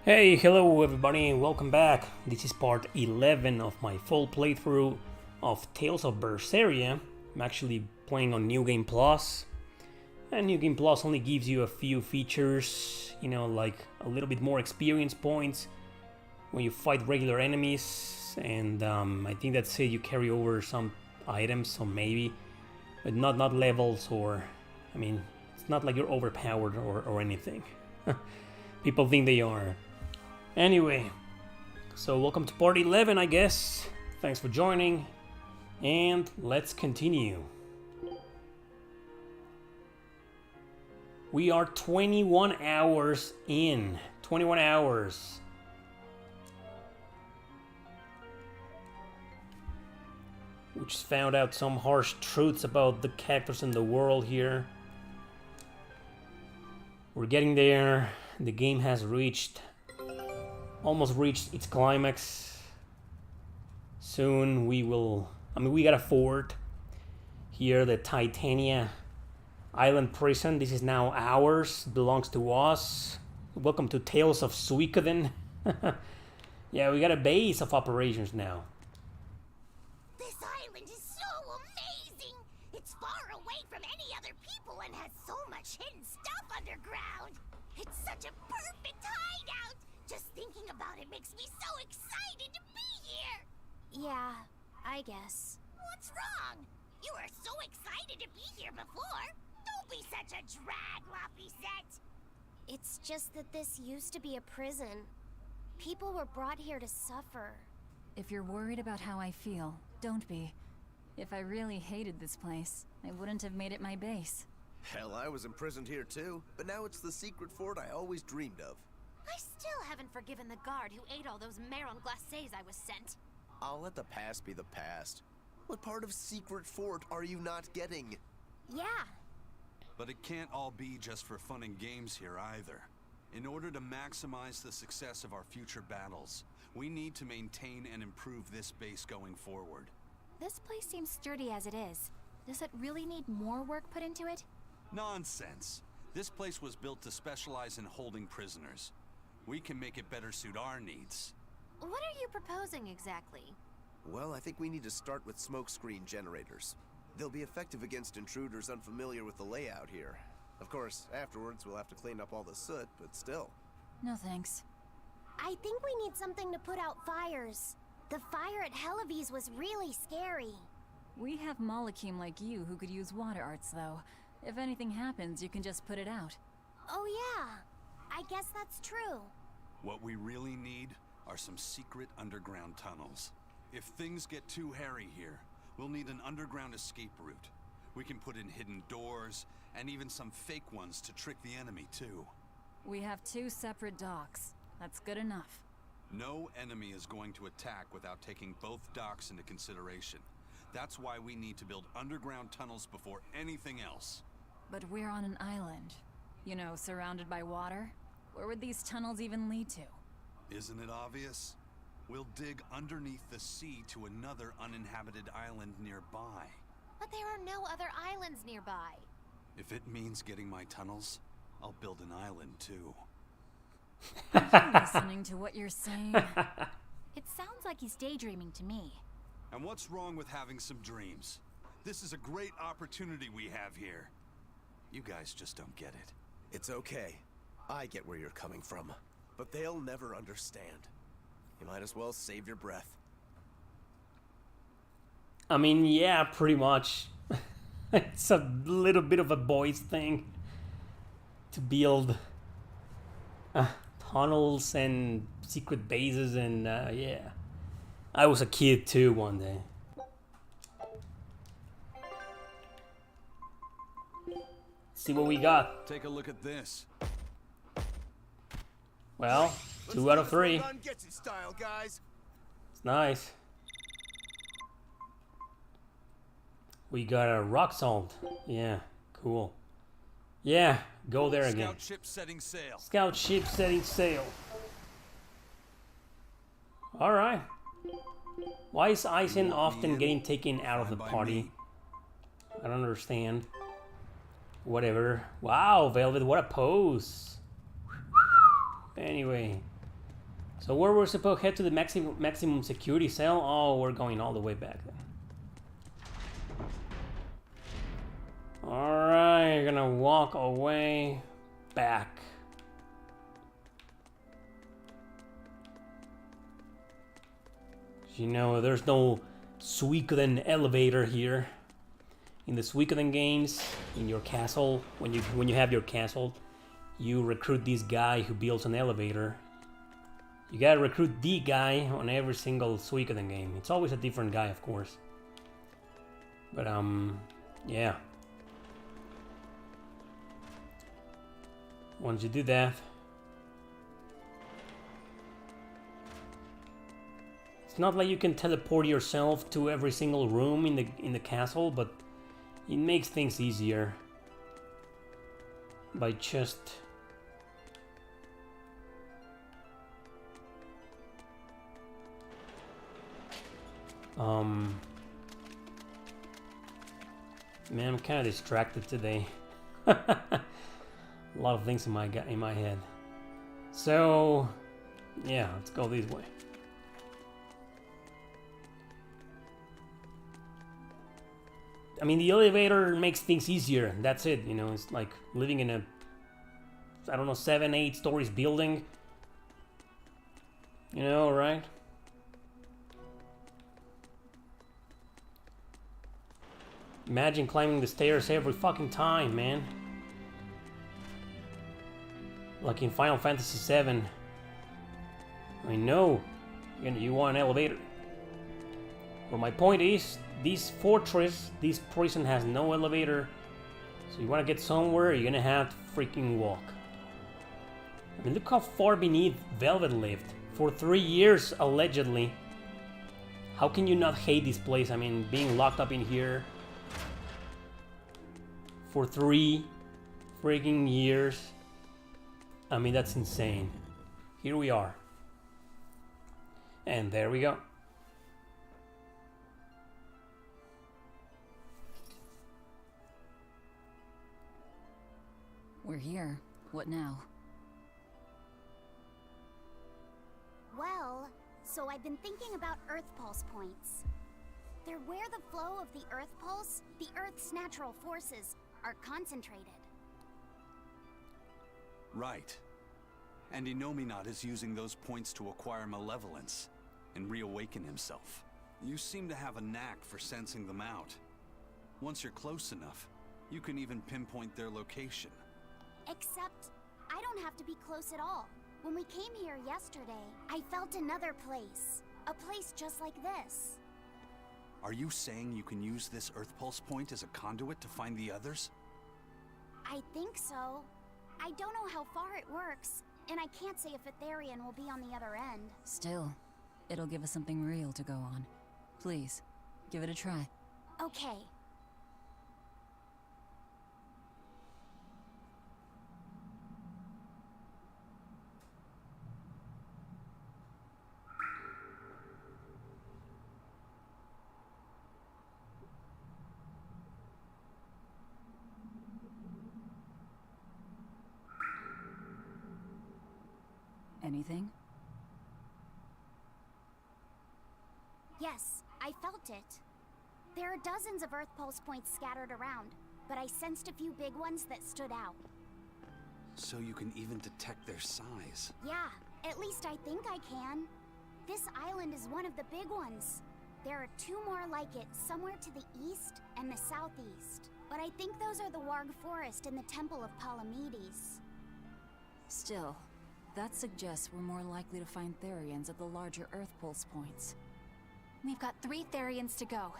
Hey, hello everybody, welcome back. This is part 11 of my full playthrough of Tales of Berseria. I'm actually playing on New Game Plus. And New Game Plus only gives you a few features, you know, like a little bit more experience points when you fight regular enemies. And I think that's it, you carry over some items, so maybe, but not levels or, I mean, it's not like you're overpowered or anything. People think they are. Anyway, so welcome to part 11, I guess. Thanks for joining, and let's continue. We are 21 hours in. 21 hours. We just found out some harsh truths about the characters in the world here. We're getting there. The game has almost reached its climax. Soon we will, we got a fort here, the Titania Island prison. This is now ours, belongs to us. Welcome to Tales of Suikoden. Yeah, we got a base of operations now. This island is so amazing! It's far away from any other people and has so much hidden stuff underground. It's such a perfect hideout! Just thinking about it makes me so excited to be here! Yeah, I guess. What's wrong? You were so excited to be here before. Don't be such a drag, Laphicet. It's just that this used to be a prison. People were brought here to suffer. If you're worried about how I feel, don't be. If I really hated this place, I wouldn't have made it my base. Hell, I was imprisoned here too, but now it's the secret fort I always dreamed of. I still haven't forgiven the guard who ate all those marron glacés I was sent. I'll let the past be the past. What part of secret fort are you not getting? Yeah. But it can't all be just for fun and games here either. In order to maximize the success of our future battles, we need to maintain and improve this base going forward. This place seems sturdy as it is. Does it really need more work put into it? Nonsense. This place was built to specialize in holding prisoners. We can make it better suit our needs. What are you proposing exactly? Well, I think we need to start with smokescreen generators. They'll be effective against intruders unfamiliar with the layout here. Of course, afterwards we'll have to clean up all the soot, but still. No thanks. I think we need something to put out fires. The fire at Helives was really scary. We have Molecule like you who could use water arts, though. If anything happens, you can just put it out. Oh yeah, I guess that's true. What we really need are some secret underground tunnels. If things get too hairy here, we'll need an underground escape route. We can put in hidden doors, and even some fake ones to trick the enemy too. We have 2 separate docks. That's good enough. No enemy is going to attack without taking both docks into consideration. That's why we need to build underground tunnels before anything else. But we're on an island. You know, surrounded by water. Where would these tunnels even lead to? Isn't it obvious? We'll dig underneath the sea to another uninhabited island nearby. But there are no other islands nearby. If it means getting my tunnels, I'll build an island too. Listening to what you're saying. It sounds like he's daydreaming to me. And what's wrong with having some dreams? This is a great opportunity we have here. You guys just don't get it. It's okay. I get where you're coming from. But they'll never understand. You might as well save your breath. I mean, yeah, pretty much. It's a little bit of a boys thing to build tunnels and secret bases, and yeah. I was a kid too one day. See what we got. Take a look at this. Well, 2 out of 3. Gets it style, guys. It's nice. We got a rock salt. Yeah, cool. Yeah, go there again. Scout ship setting sail. Scout ship setting sail. Alright. Why is Eisen often getting taken out of the party? I don't understand. Whatever. Wow, Velvet, what a pose. Anyway, So where we're supposed to head to the maximum security cell? Oh, we're going all the way back then. Alright, you're gonna walk away back. You know, there's no Suikoden elevator here. In the Suikoden games, in your castle, when you have your castle, you recruit this guy who builds an elevator. You gotta recruit the guy on every single Suikoden game. It's always a different guy, of course. But yeah. Once you do that, it's not like you can teleport yourself to every single room in the castle, but it makes things easier by just man, I'm kind of distracted today. A lot of things in my head. So, yeah, let's go this way. I mean, the elevator makes things easier. That's it, you know. It's like living in a, I don't know, 7, 8 stories building. You know, right? Imagine climbing the stairs every fucking time, man. Like in Final Fantasy VII. I know you want an elevator. But my point is, this fortress, this prison has no elevator. So you want to get somewhere, you're gonna have to freaking walk. I mean, look how far beneath Velvet lived. For 3 years, allegedly. How can you not hate this place? I mean, being locked up in here for 3 freaking years. I mean, that's insane. Here we are. And there we go. We're here. What now? Well, so I've been thinking about Earth Pulse points. They're where the flow of the Earth Pulse, the Earth's natural forces, are concentrated. Right. And Inominat is using those points to acquire malevolence and reawaken himself. You seem to have a knack for sensing them out. Once you're close enough, you can even pinpoint their location. Except, I don't have to be close at all. When we came here yesterday, I felt another place. A place just like this. Are you saying you can use this Earth Pulse point as a conduit to find the others? I think so. I don't know how far it works, and I can't say if a Therian will be on the other end. Still, it'll give us something real to go on. Please, give it a try. Okay. Anything? Yes, I felt it. There are dozens of Earth Pulse points scattered around, but I sensed a few big ones that stood out. So you can even detect their size. Yeah, at least I think I can. This island is one of the big ones. There are 2 more like it somewhere to the east and the southeast. But I think those are the Warg Forest and the Temple of Palamedes. Still, that suggests we're more likely to find Therians at the larger Earth Pulse points. We've got 3 Therians to go.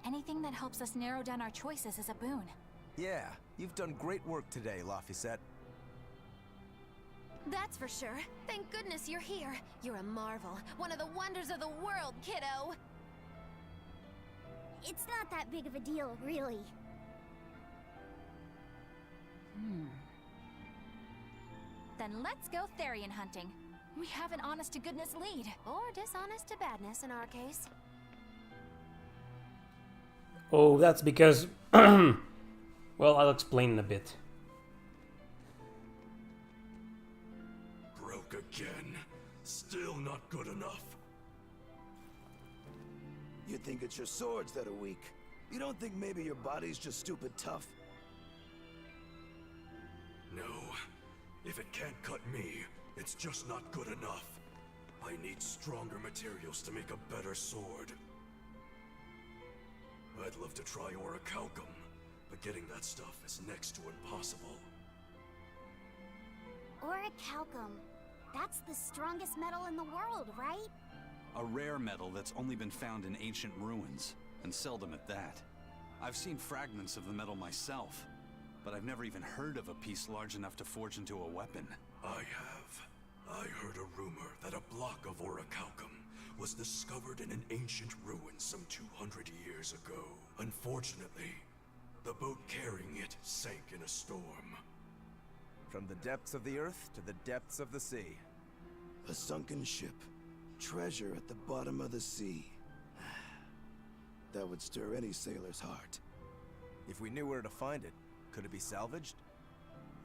Anything that helps us narrow down our choices is a boon. Yeah, you've done great work today, Laphicet. That's for sure. Thank goodness you're here. You're a marvel. One of the wonders of the world, kiddo. It's not that big of a deal, really. Then let's go Therian hunting. We have an honest-to-goodness lead. Or dishonest-to-badness in our case. Oh, that's because... well, I'll explain in a bit. Broke again. Still not good enough. You think it's your swords that are weak? You don't think maybe your body's just stupid tough? No. If it can't cut me, it's just not good enough. I need stronger materials to make a better sword. I'd love to try orichalcum, but getting that stuff is next to impossible. Orichalcum. That's the strongest metal in the world, right? A rare metal that's only been found in ancient ruins, and seldom at that. I've seen fragments of the metal myself, but I've never even heard of a piece large enough to forge into a weapon. I have. I heard a rumor that a block of orichalcum was discovered in an ancient ruin some 200 years ago. Unfortunately, the boat carrying it sank in a storm. From the depths of the earth to the depths of the sea. A sunken ship. Treasure at the bottom of the sea. That would stir any sailor's heart. If we knew where to find it, could it be salvaged?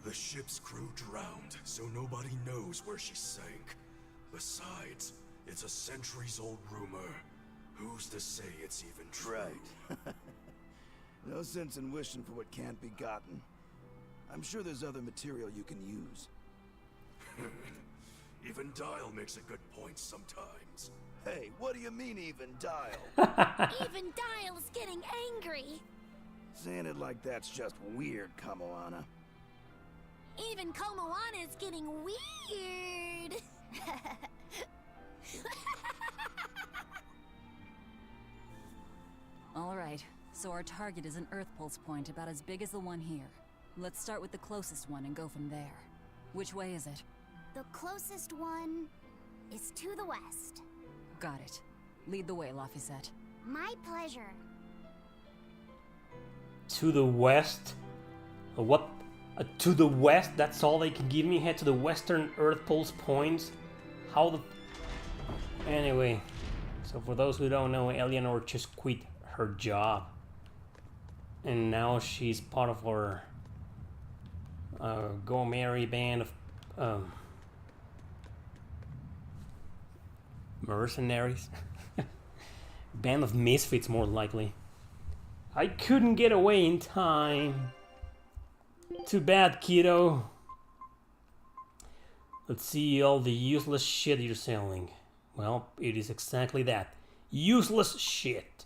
The ship's crew drowned, so nobody knows where she sank. Besides, it's a centuries-old rumor. Who's to say it's even true? Right. No sense in wishing for what can't be gotten. I'm sure there's other material you can use. Even Dial makes a good point sometimes. Hey, what do you mean, even Dial? Even Dial's getting angry. Saying it like that's just weird, Kamoana. Even Komoana's getting weird. Alright, so our target is an Earth Pulse point about as big as the one here. Let's start with the closest one and go from there. Which way is it? The closest one is to the west. Got it. Lead the way, Laphicet. My pleasure. To the west? What? To the west? That's all they can give me? Head to the western Earth Pulse points? How the... Anyway, so for those who don't know, Eleanor just quit her job. And now she's part of our Go Merry band of mercenaries. Band of misfits, more likely. I couldn't get away in time. Too bad, kiddo. Let's see all the useless shit you're selling. Well, it is exactly that. Useless shit.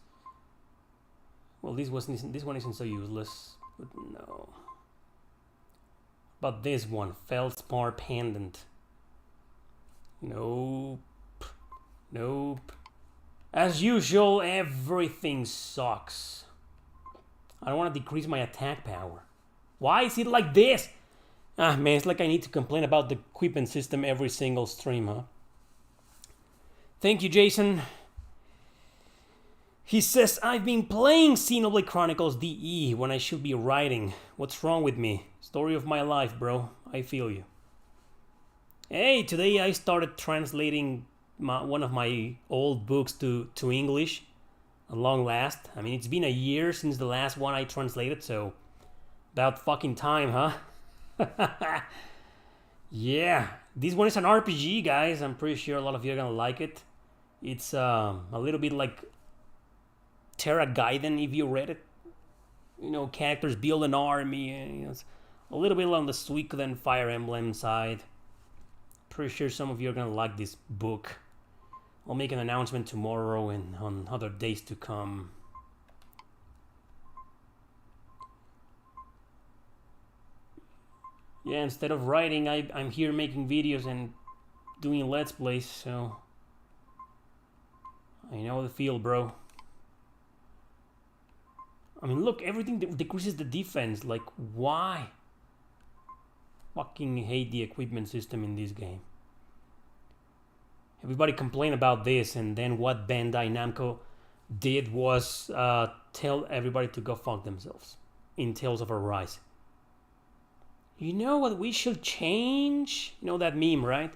Well, this one isn't so useless, but no. But this one, Feldspar Pendant. Nope. Nope. As usual, everything sucks. I don't want to decrease my attack power. Why is it like this? Ah, man, it's like I need to complain about the equipment system every single stream, huh? Thank you, Jason. He says, I've been playing Xenoblade Chronicles DE when I should be writing. What's wrong with me? Story of my life, bro. I feel you. Hey, today I started translating one of my old books to English. At long last. I mean, it's been a year since the last one I translated, so... About fucking time, huh? Yeah. This one is an RPG, guys. I'm pretty sure a lot of you are gonna like it. It's a little bit like Terra Gaiden, if you read it. You know, characters build an army. And, you know, it's a little bit on the Suikoden Fire Emblem side. Pretty sure some of you are gonna like this book. I'll make an announcement tomorrow and on other days to come. Yeah, instead of writing, I'm here making videos and doing Let's Plays, so... I know the feel, bro. I mean, look, everything decreases the defense. Like, why? Fucking hate the equipment system in this game. Everybody complained about this, and then what Bandai Namco did was tell everybody to go fuck themselves in Tales of Arise. You know what we should change? You know that meme, right?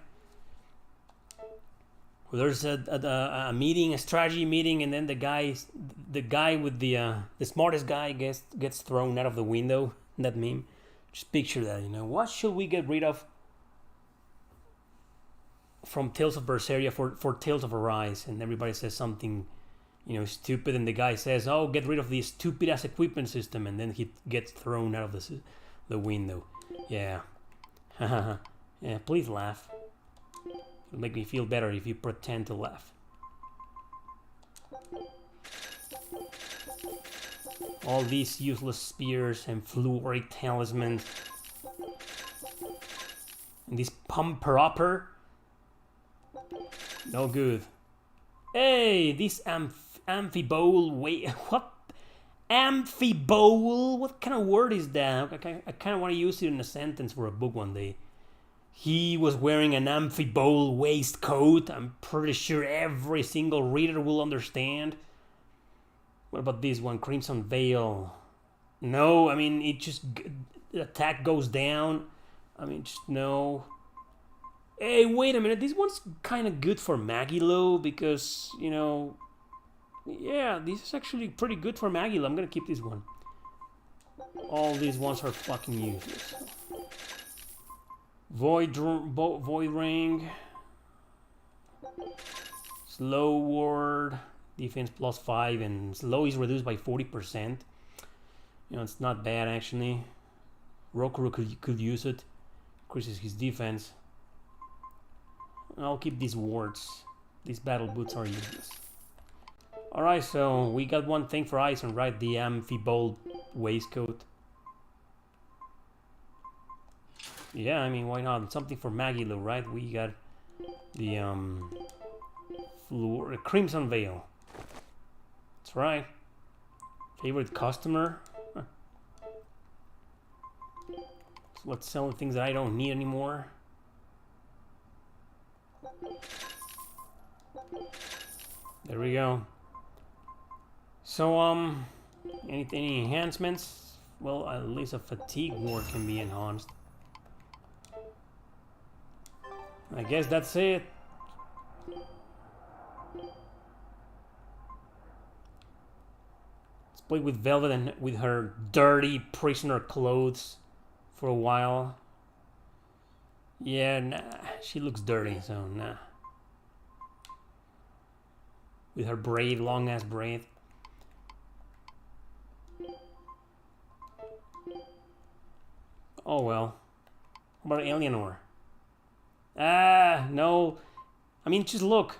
Well, there's a meeting, a strategy meeting, and then the guy with the smartest guy gets thrown out of the window. That meme. Just picture that, you know. What should we get rid of? from Tales of Berseria for Tales of Arise, and everybody says something, you know, stupid, and the guy says, "Oh, get rid of this stupid ass equipment system," and then he gets thrown out of the window. Yeah. Yeah, please laugh. It'll make me feel better if you pretend to laugh. All these useless spears and fluoric talismans. And this pumper-upper. No good. Hey, this amphibole. Wait, what? Amphibole? What kind of word is that? I kind of want to use it in a sentence for a book one day. He was wearing an amphibole waistcoat. I'm pretty sure every single reader will understand. What about this one? Crimson Veil. No, I mean, it just... the attack goes down. I mean, just no. Hey, wait a minute. This one's kind of good for Magilo because, you know... yeah, this is actually pretty good for Magilo. I'm gonna keep this one. All these ones are fucking useless. Void Ring. Slow Ward. Defense +5, and slow is reduced by 40%. You know, it's not bad actually. Rokuro could use it. Increases his defense. I'll keep these wards. These battle boots are useless. Alright, so we got one thing for Eisen, right? The amphibole waistcoat. Yeah, I mean, why not? Something for Magilo, right? We got the Crimson Veil. That's right. Favorite customer. Huh. So let's sell the things that I don't need anymore. There we go. So any enhancements? Well, at least a fatigue ward can be enhanced. I guess that's it. Let's play with Velvet and with her dirty prisoner clothes for a while. Yeah, nah, she looks dirty, so nah. With her braid, long ass braid. Oh well. What about Eleanor? Ah, no. I mean, just look.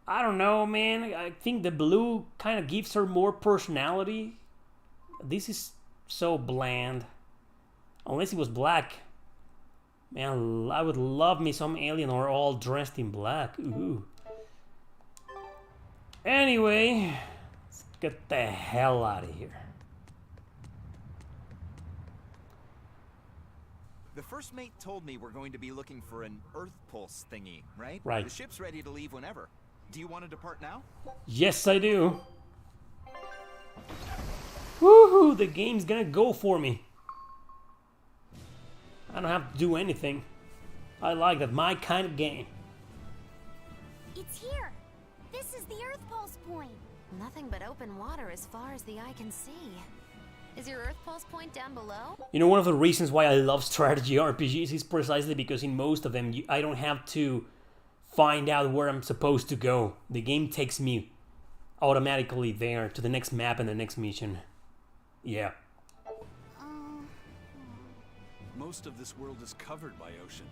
I don't know, man. I think the blue kind of gives her more personality. This is so bland. Unless it was black. Man, I would love me some Eleanor all dressed in black. Ooh. Anyway, let's get the hell out of here. The first mate told me we're going to be looking for an Earth Pulse thingy, right? Right. The ship's ready to leave whenever. Do you want to depart now? Yes, I do. Woohoo! The game's gonna go for me. I don't have to do anything. I like that. My kind of game. It's here. This is the Earth Pulse point. Nothing but open water as far as the eye can see. Is your Earth Pulse point down below? You know, one of the reasons why I love strategy RPGs is precisely because in most of them, I don't have to find out where I'm supposed to go. The game takes me automatically there to the next map and the next mission. Yeah. Most of this world is covered by ocean,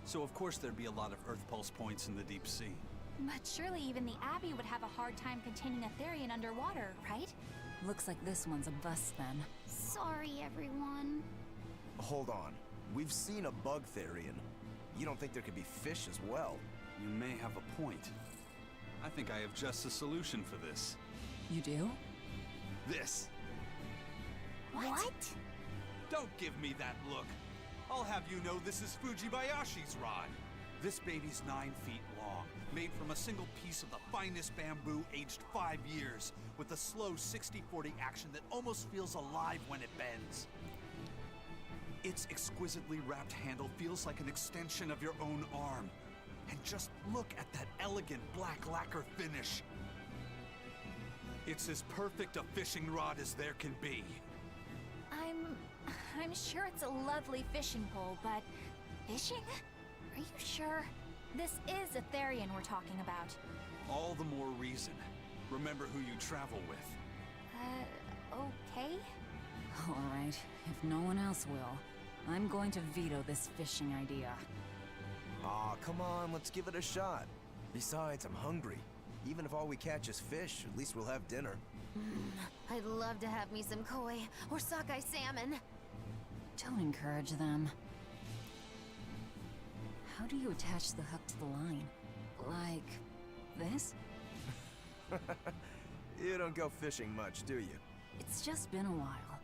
so of course there'd be a lot of Earth Pulse points in the deep sea. But surely even the Abbey would have a hard time containing a Therian underwater, right? Looks like this one's a bust then. Sorry, everyone. Hold on. We've seen a bug Therian. You don't think there could be fish as well? You may have a point. I think I have just a solution for this. You do? This. What? Don't give me that look. I'll have you know this is Fujibayashi's rod. This baby's 9 feet long, made from a single piece of the finest bamboo aged 5 years, with a slow 60-40 action that almost feels alive when it bends. Its exquisitely wrapped handle feels like an extension of your own arm. And just look at that elegant black lacquer finish. It's as perfect a fishing rod as there can be. I'm sure it's a lovely fishing pole, but fishing? Are you sure? This is a Therian we're talking about. All the more reason. Remember who you travel with. Okay? Alright, if no one else will, I'm going to veto this fishing idea. Aw, come on, let's give it a shot. Besides, I'm hungry. Even if all we catch is fish, at least we'll have dinner. I'd love to have me some koi or sockeye salmon. Don't encourage them. How do you attach the hook to the line? Like this? You don't go fishing much, do you? It's just been a while.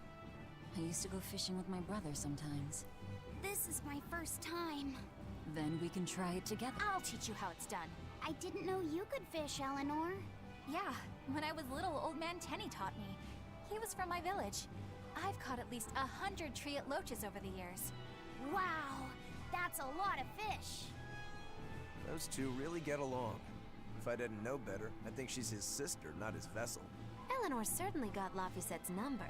I used to go fishing with my brother sometimes. This is my first time. Then we can try it together. I'll teach you how it's done. I didn't know you could fish, Eleanor. Yeah, when I was little, Old Man Tenny taught me. He was from my village. I've caught at least 100 treat loaches over the years. Wow, that's a lot of fish. Those two really get along. If I didn't know better, I'd think she's his sister, not his vessel. Eleanor certainly got Lafisette's number.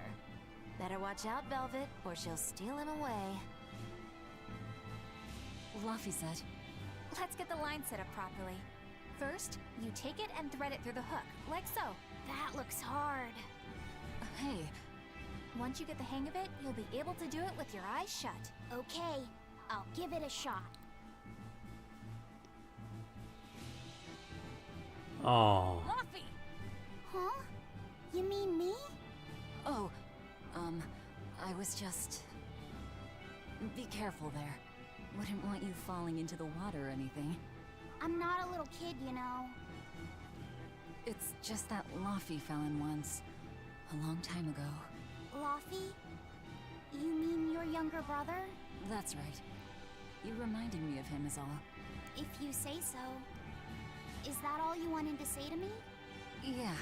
Better watch out, Velvet, or she'll steal him away. Lafisette. Let's get the line set up properly. First, you take it and thread it through the hook, like so. That looks hard. Hey. Once you get the hang of it, you'll be able to do it with your eyes shut. Okay, I'll give it a shot. Oh. Laffy! Huh? You mean me? Oh, I was just... Be careful there. Wouldn't want you falling into the water or anything. I'm not a little kid, you know. It's just that Laffy fell in once. A long time ago. Laffy? You mean your younger brother? That's right. You reminded me of him is all. If you say so. Is that all you wanted to say to me? Yeah,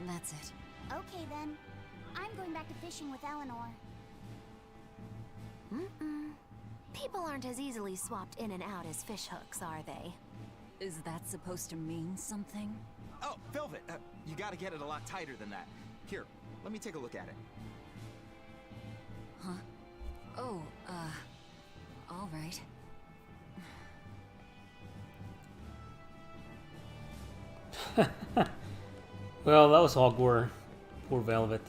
that's it. Okay then. I'm going back to fishing with Eleanor. People aren't as easily swapped in and out as fish hooks, are they? Is that supposed to mean something? Oh, Velvet, you gotta get it a lot tighter than that. Here, let me take a look at it. Huh? Oh, all right. Well, that was awkward. Poor Velvet.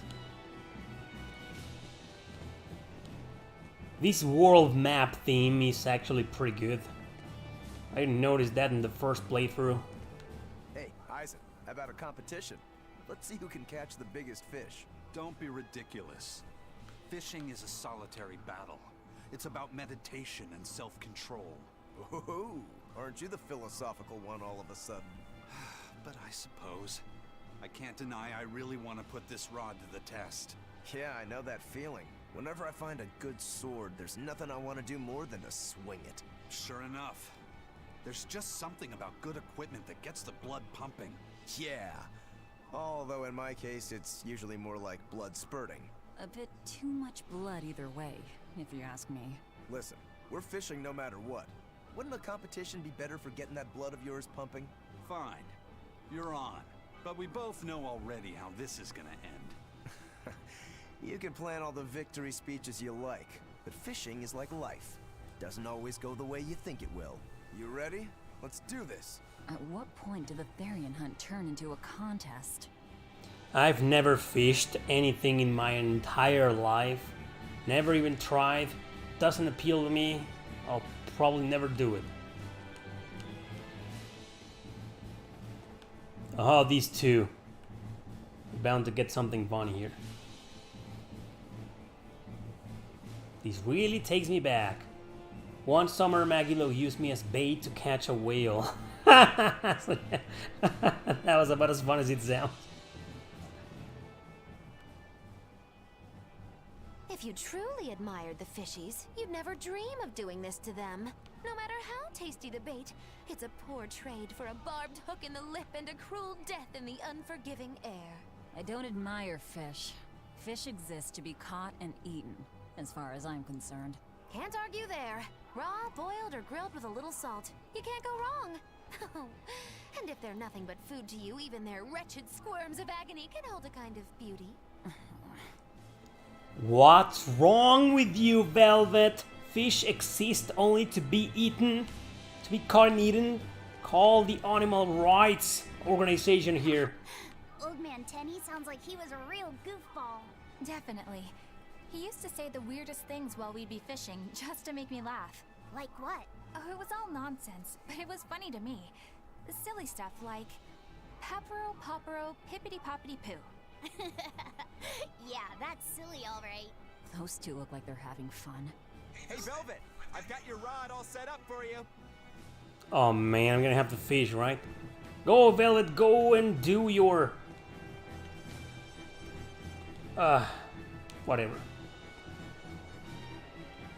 This world map theme is actually pretty good. I didn't notice that in the first playthrough. Hey, Eisen, how about a competition? Let's see who can catch the biggest fish. Don't be ridiculous. Fishing is a solitary battle. It's about meditation and self-control. Ooh, aren't you the philosophical one all of a sudden? But I suppose. I can't deny I really want to put this rod to the test. Yeah, I know that feeling. Whenever I find a good sword, there's nothing I want to do more than to swing it. Sure enough. There's just something about good equipment that gets the blood pumping. Yeah. Although in my case, it's usually more like blood spurting. A bit too much blood either way, if you ask me. Listen, we're fishing no matter what. Wouldn't a competition be better for getting that blood of yours pumping? Fine. You're on. But we both know already how this is gonna end. You can plan all the victory speeches you like, but fishing is like life. Doesn't always go the way you think it will. You ready? Let's do this. At what point did the Therian hunt turn into a contest? I've never fished anything in my entire life. Never even tried. Doesn't appeal to me. I'll probably never do it. Oh, these two. Bound to get something funny here. This really takes me back. One summer, Magilo used me as bait to catch a whale. That was about as fun as it sounds. If you truly admired the fishies, you'd never dream of doing this to them. No matter how tasty the bait, it's a poor trade for a barbed hook in the lip and a cruel death in the unforgiving air. I don't admire fish. Fish exist to be caught and eaten, as far as I'm concerned. Can't argue there. Raw, boiled, or grilled with a little salt. You can't go wrong. And if they're nothing but food to you, even their wretched squirms of agony can hold a kind of beauty. What's wrong with you, Velvet? Fish exist only to be eaten? to be caught and eaten? Call the animal rights organization here. Old Man Tenny sounds like he was a real goofball. Definitely. He used to say the weirdest things while we'd be fishing, just to make me laugh. Like what? Oh, it was all nonsense, but it was funny to me. Silly stuff like... Papero, popero, pippity-poppity-poo. Yeah, that's silly, alright. Those two look like they're having fun. Hey, Velvet! I've got your rod all set up for you. Oh man, I'm gonna have to fish, right? Go, Velvet, go and do your... whatever.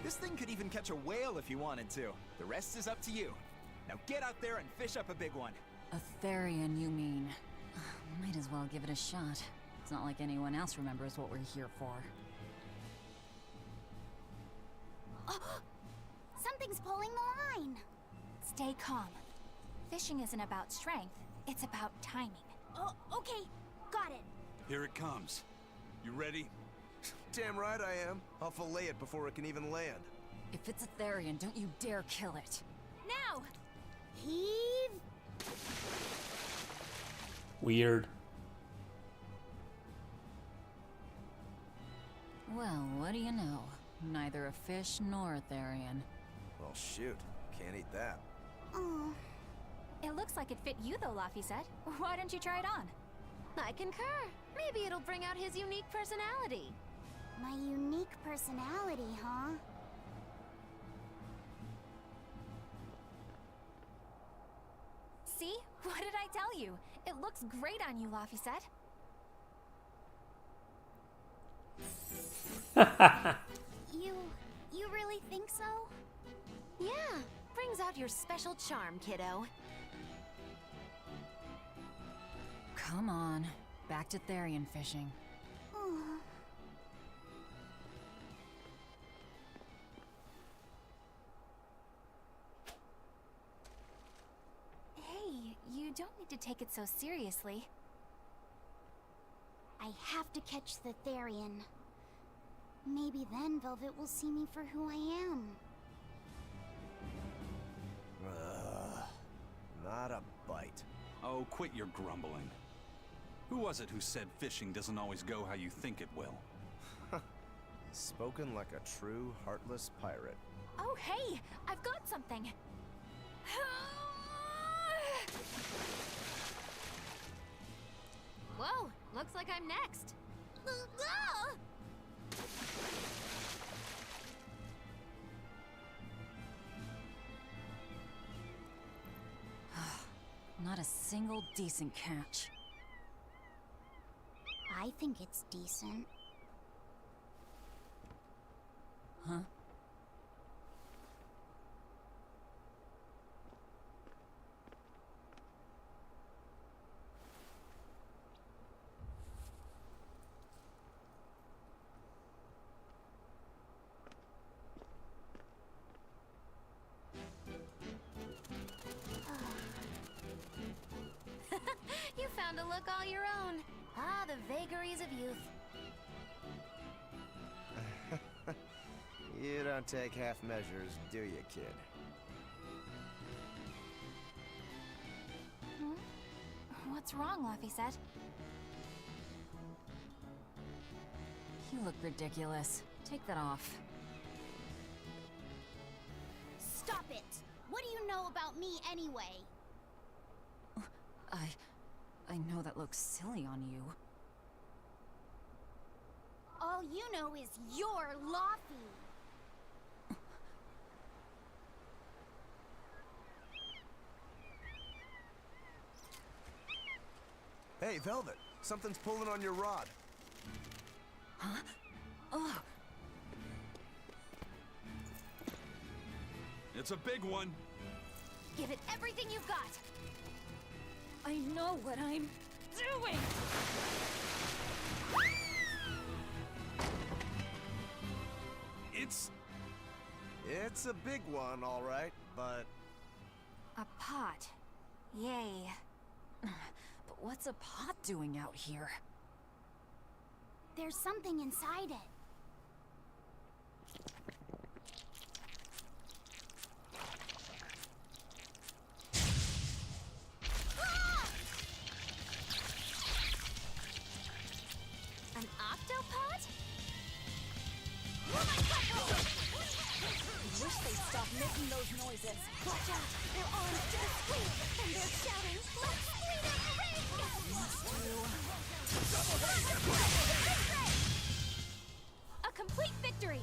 This thing could even catch a whale if you wanted to. The rest is up to you. Now get out there and fish up a big one. A Therian, you mean? Might as well give it a shot. It's not like anyone else remembers what we're here for. Something's pulling the line. Stay calm. Fishing isn't about strength, it's about timing. Oh, okay. Got it. Here it comes. You ready? Damn right I am. I'll fillet it before it can even land. If it's a Therian, don't you dare kill it. Now! Heave. Weird. Well, what do you know? Neither a fish nor a Therian. Well, shoot. Can't eat that. Oh. It looks like it fit you though, Laffy said. Why don't you try it on? I concur. Maybe it'll bring out his unique personality. My unique personality, huh? See? What did I tell you? It looks great on you, Laffy said. You really think so? Yeah, brings out your special charm, kiddo. Come on. Back to Therian fishing. Oh. Hey, you don't need to take it so seriously. I have to catch the Therian. Maybe then Velvet will see me for who I am. Not a bite. Oh, quit your grumbling. Who was it who said fishing doesn't always go how you think it will? Spoken like a true, heartless pirate. Oh, hey! I've got something! Whoa, looks like I'm next. Not a single decent catch. I think it's decent. Huh? You found a look all your own. Ah, the vagaries of youth. You don't take half measures, do you, kid? What's wrong, Laffy said? You look ridiculous. Take that off. Stop it! What do you know about me anyway? I know that looks silly on you. All you know is you're Laffy. Hey, Velvet! Something's pulling on your rod. Huh? Oh! It's a big one. Give it everything you've got! I know what I'm doing! It's a big one, all right, but... A pot. Yay. But what's a pot doing out here? There's something inside it. wish they'd stop making those noises. Watch out! Their arms just squeak, and they're shouting, "Let's split and ring!" A complete victory!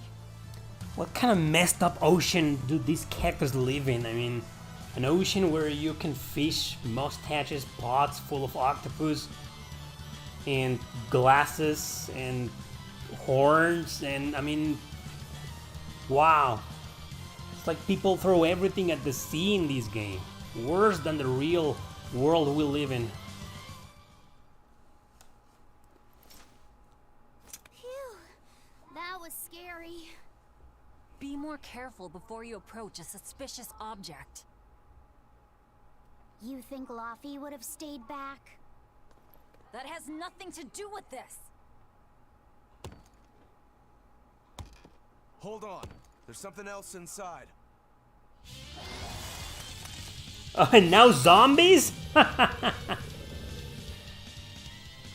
What kind of messed up ocean do these characters live in? I mean, an ocean where you can fish mustaches, pots full of octopus, and glasses, and horns, and I mean, wow. It's like people throw everything at the sea in this game. Worse than the real world we live in. Phew, that was scary. Be more careful before you approach a suspicious object. You think Laffy would have stayed back? That has nothing to do with this! Hold on. There's something else inside. And now zombies?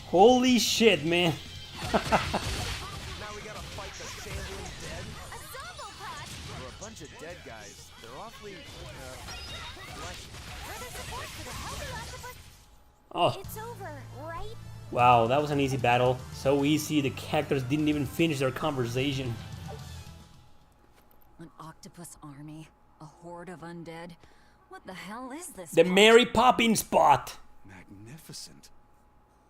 Holy shit, man. Now we gotta fight the shambling dead? A zombo pot! We're a bunch of dead guys. They're awfully, fleshy. Further support for the healthy octopus. Oh, It's over, right? wow, that was an easy battle. So easy, the characters didn't even finish their conversation. An octopus army? A horde of undead? What the hell is this? The pot? Mary Poppins spot. Magnificent.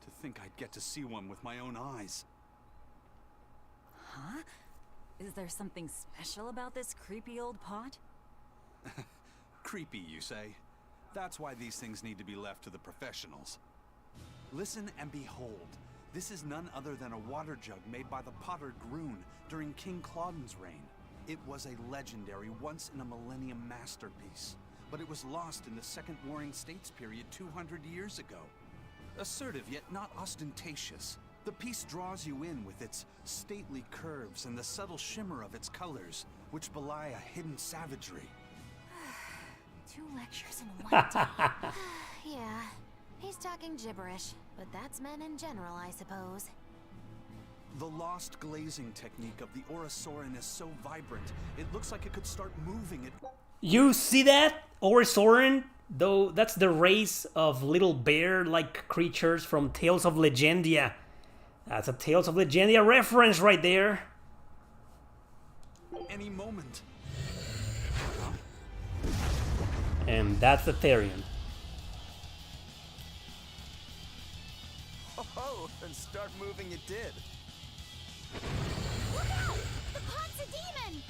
To think I'd get to see one with my own eyes. Huh? Is there something special about this creepy old pot? Creepy, you say? That's why these things need to be left to the professionals. Listen and behold. This is none other than a water jug made by the potter Groon during King Clauden's reign. It was a legendary, once-in-a-millennium masterpiece, but it was lost in the Second Warring States period 200 years ago. Assertive yet not ostentatious, the piece draws you in with its stately curves and the subtle shimmer of its colors, which belie a hidden savagery. 2 lectures in one day. Yeah, he's talking gibberish, but that's men in general, I suppose. The lost glazing technique of the Orosaurin is so vibrant, it looks like it could start moving it. You see that? Orosaurin? Though that's the race of little bear-like creatures from Tales of Legendia. That's a Tales of Legendia reference right there. Any moment. And that's the Therian. Oh, and start moving it did. Look out! The pot's a demon!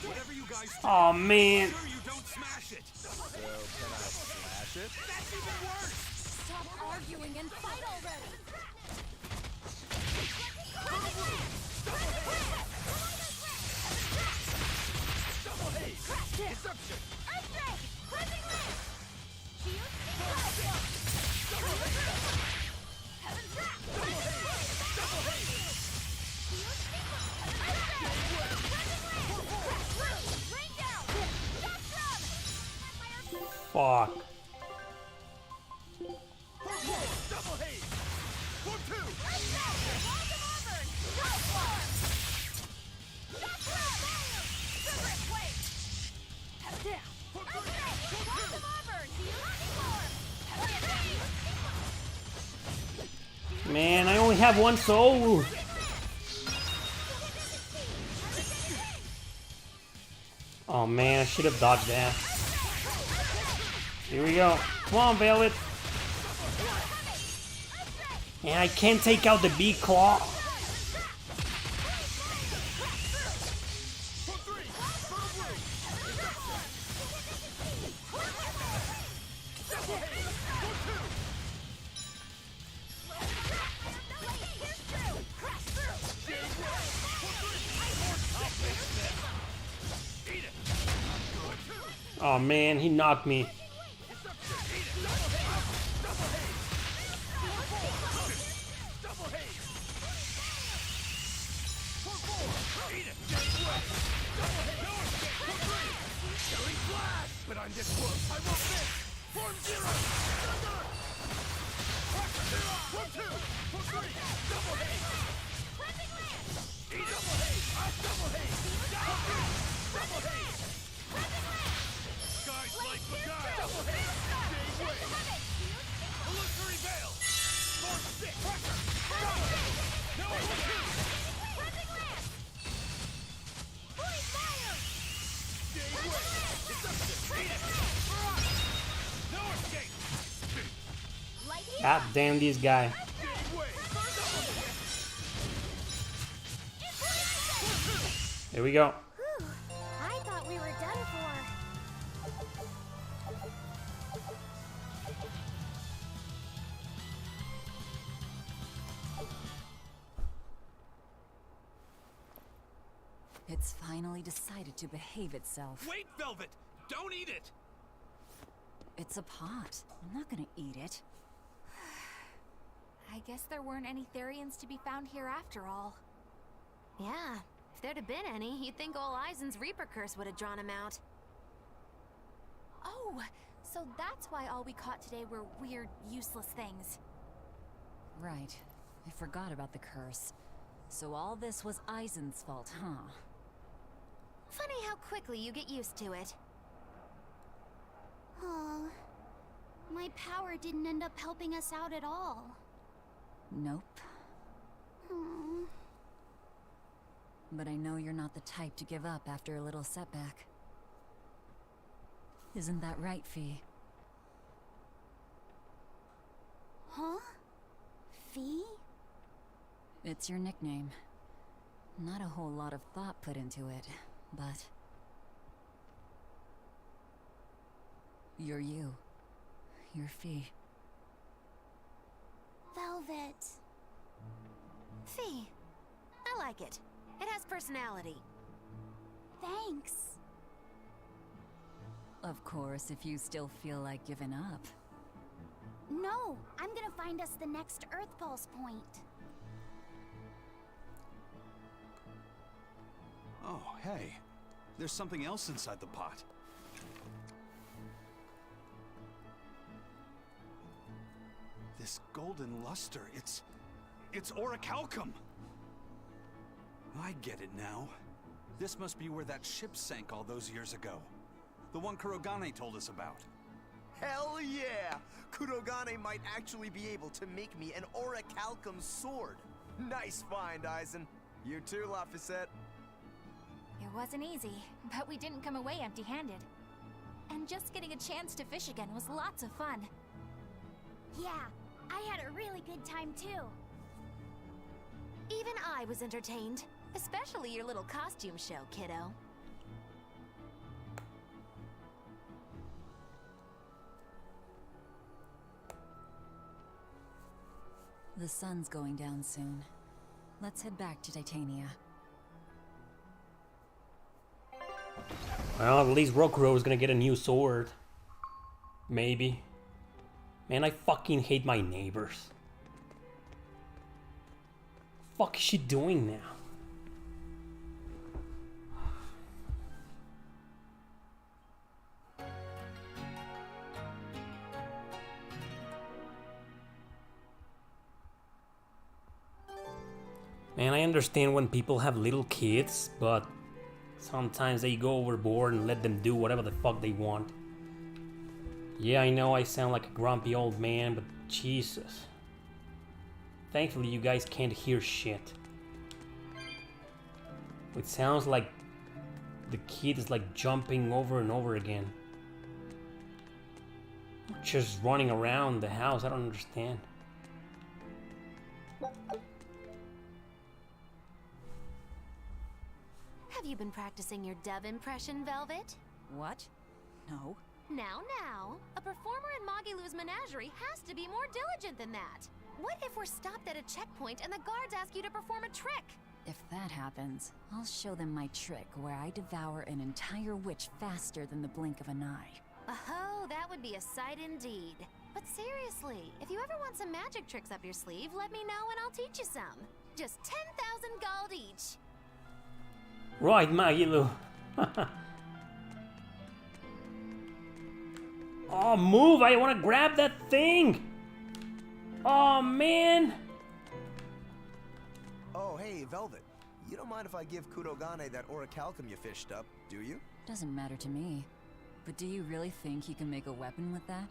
Whatever you guys do, Oh man. sure you don't smash it. So, can I slash it? That's even worse. Stop arguing and fight already! Double haze. Deception. Earthquake! Cleansing ring! Fuck. Double haze. 1-2. Man, I only have one soul. Oh man, I should have dodged that. Here we go. Come on, Velvet. And I can't take out the big claw. Oh man, he knocked me. But I'm this close. I won't miss. Form 0. Thunder. 1-2. 1-3. Double haze. Double haze. Double haze. Guys like beguile! Stay away! Illusory veil! More stick! Pressure! No escape! Stay away! It's up to eat it! No escape! God damn this guy. Stay away! Here we go. Whew. I thought we were done for. It's finally decided to behave itself. Wait, Velvet! Don't eat it! It's a pot. I'm not gonna eat it. I guess there weren't any Therians to be found here after all. Yeah, if there'd have been any, you'd think old Eisen's Reaper curse would have drawn him out. Oh, so that's why all we caught today were weird, useless things. Right. I forgot about the curse. So all this was Eisen's fault, huh? Funny how quickly you get used to it. Oh, my power didn't end up helping us out at all. Nope. Hmm. But I know you're not the type to give up after a little setback. Isn't that right, Fee? Huh? Fee? It's your nickname. Not a whole lot of thought put into it, but... You're you. You're Fee. Velvet. Fee. I like it. It has personality. Thanks. Of course, if you still feel like giving up. No, I'm gonna find us the next Earth Pulse point. Oh, hey. There's something else inside the pot. This golden luster, it's orichalcum! I get it now. This must be where that ship sank all those years ago. The one Kurogane told us about. Hell yeah! Kurogane might actually be able to make me an orichalcum sword. Nice find, Eisen. You too, Laphicette. It wasn't easy, but we didn't come away empty-handed. And just getting a chance to fish again was lots of fun. Yeah, I had a really good time too. Even I was entertained. Especially your little costume show, kiddo. The sun's going down soon. Let's head back to Titania. Well, at least Rokuro is gonna get a new sword. Maybe. Man, I fucking hate my neighbors. Fuck is she doing now? Man, I understand when people have little kids, but sometimes they go overboard and let them do whatever the fuck they want. Yeah, I know I sound like a grumpy old man, but Jesus. Thankfully, you guys can't hear shit. It sounds like the kid is like jumping over and over again. Just running around the house, I don't understand. Have you been practicing your dove impression, Velvet? What? No. Now, a performer in Magilou's menagerie has to be more diligent than that. What if we're stopped at a checkpoint and the guards ask you to perform a trick? If that happens, I'll show them my trick where I devour an entire witch faster than the blink of an eye. Oh, that would be a sight indeed. But seriously, if you ever want some magic tricks up your sleeve, let me know and I'll teach you some. Just 10,000 gold each. Right, Magilou. Oh, move! I want to grab that thing! Oh, man! Oh, hey, Velvet. You don't mind if I give Kurogane that orichalcum you fished up, do you? Doesn't matter to me. But do you really think you can make a weapon with that?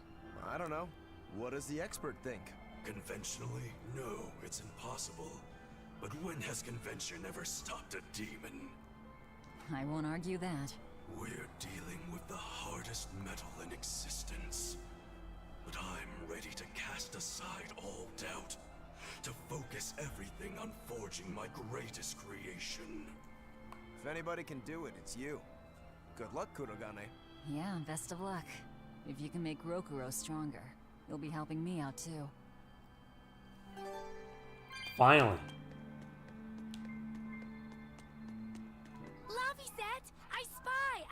I don't know. What does the expert think? Conventionally, no, it's impossible. But when has convention ever stopped a demon? I won't argue that. We're dealing with the hardest metal in existence. But I'm ready to cast aside all doubt, to focus everything on forging my greatest creation. If anybody can do it, it's you. Good luck, Kurogane. Yeah, best of luck. If you can make Rokuro stronger, you'll be helping me out too. Finally. Laviset! I spy!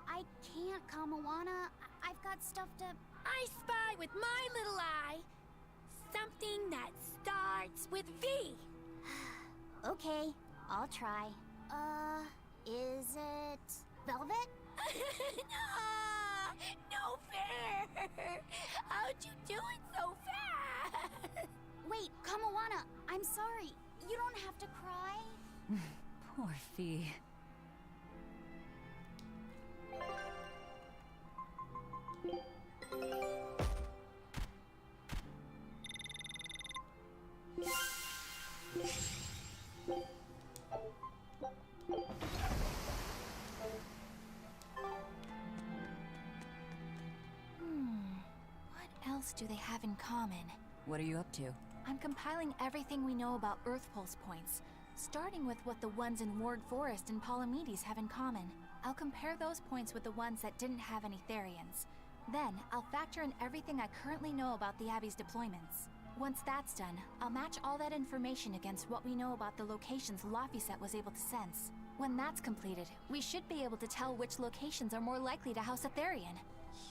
I can't, Kamawana. I've got stuff to... I spy with my little eye. Something that starts with V. Okay, I'll try. Is it... velvet? No fair! How'd you do it so fast? Wait, Kamawana, I'm sorry. You don't have to cry. Poor Fee. What else do they have in common? What are you up to? I'm compiling everything we know about Earth Pulse points, starting with what the ones in Ward Forest and Palamedes have in common. I'll compare those points with the ones that didn't have any Therians. Then, I'll factor in everything I currently know about the Abbey's deployments. Once that's done, I'll match all that information against what we know about the locations Laphicet was able to sense. When that's completed, we should be able to tell which locations are more likely to house a Therian.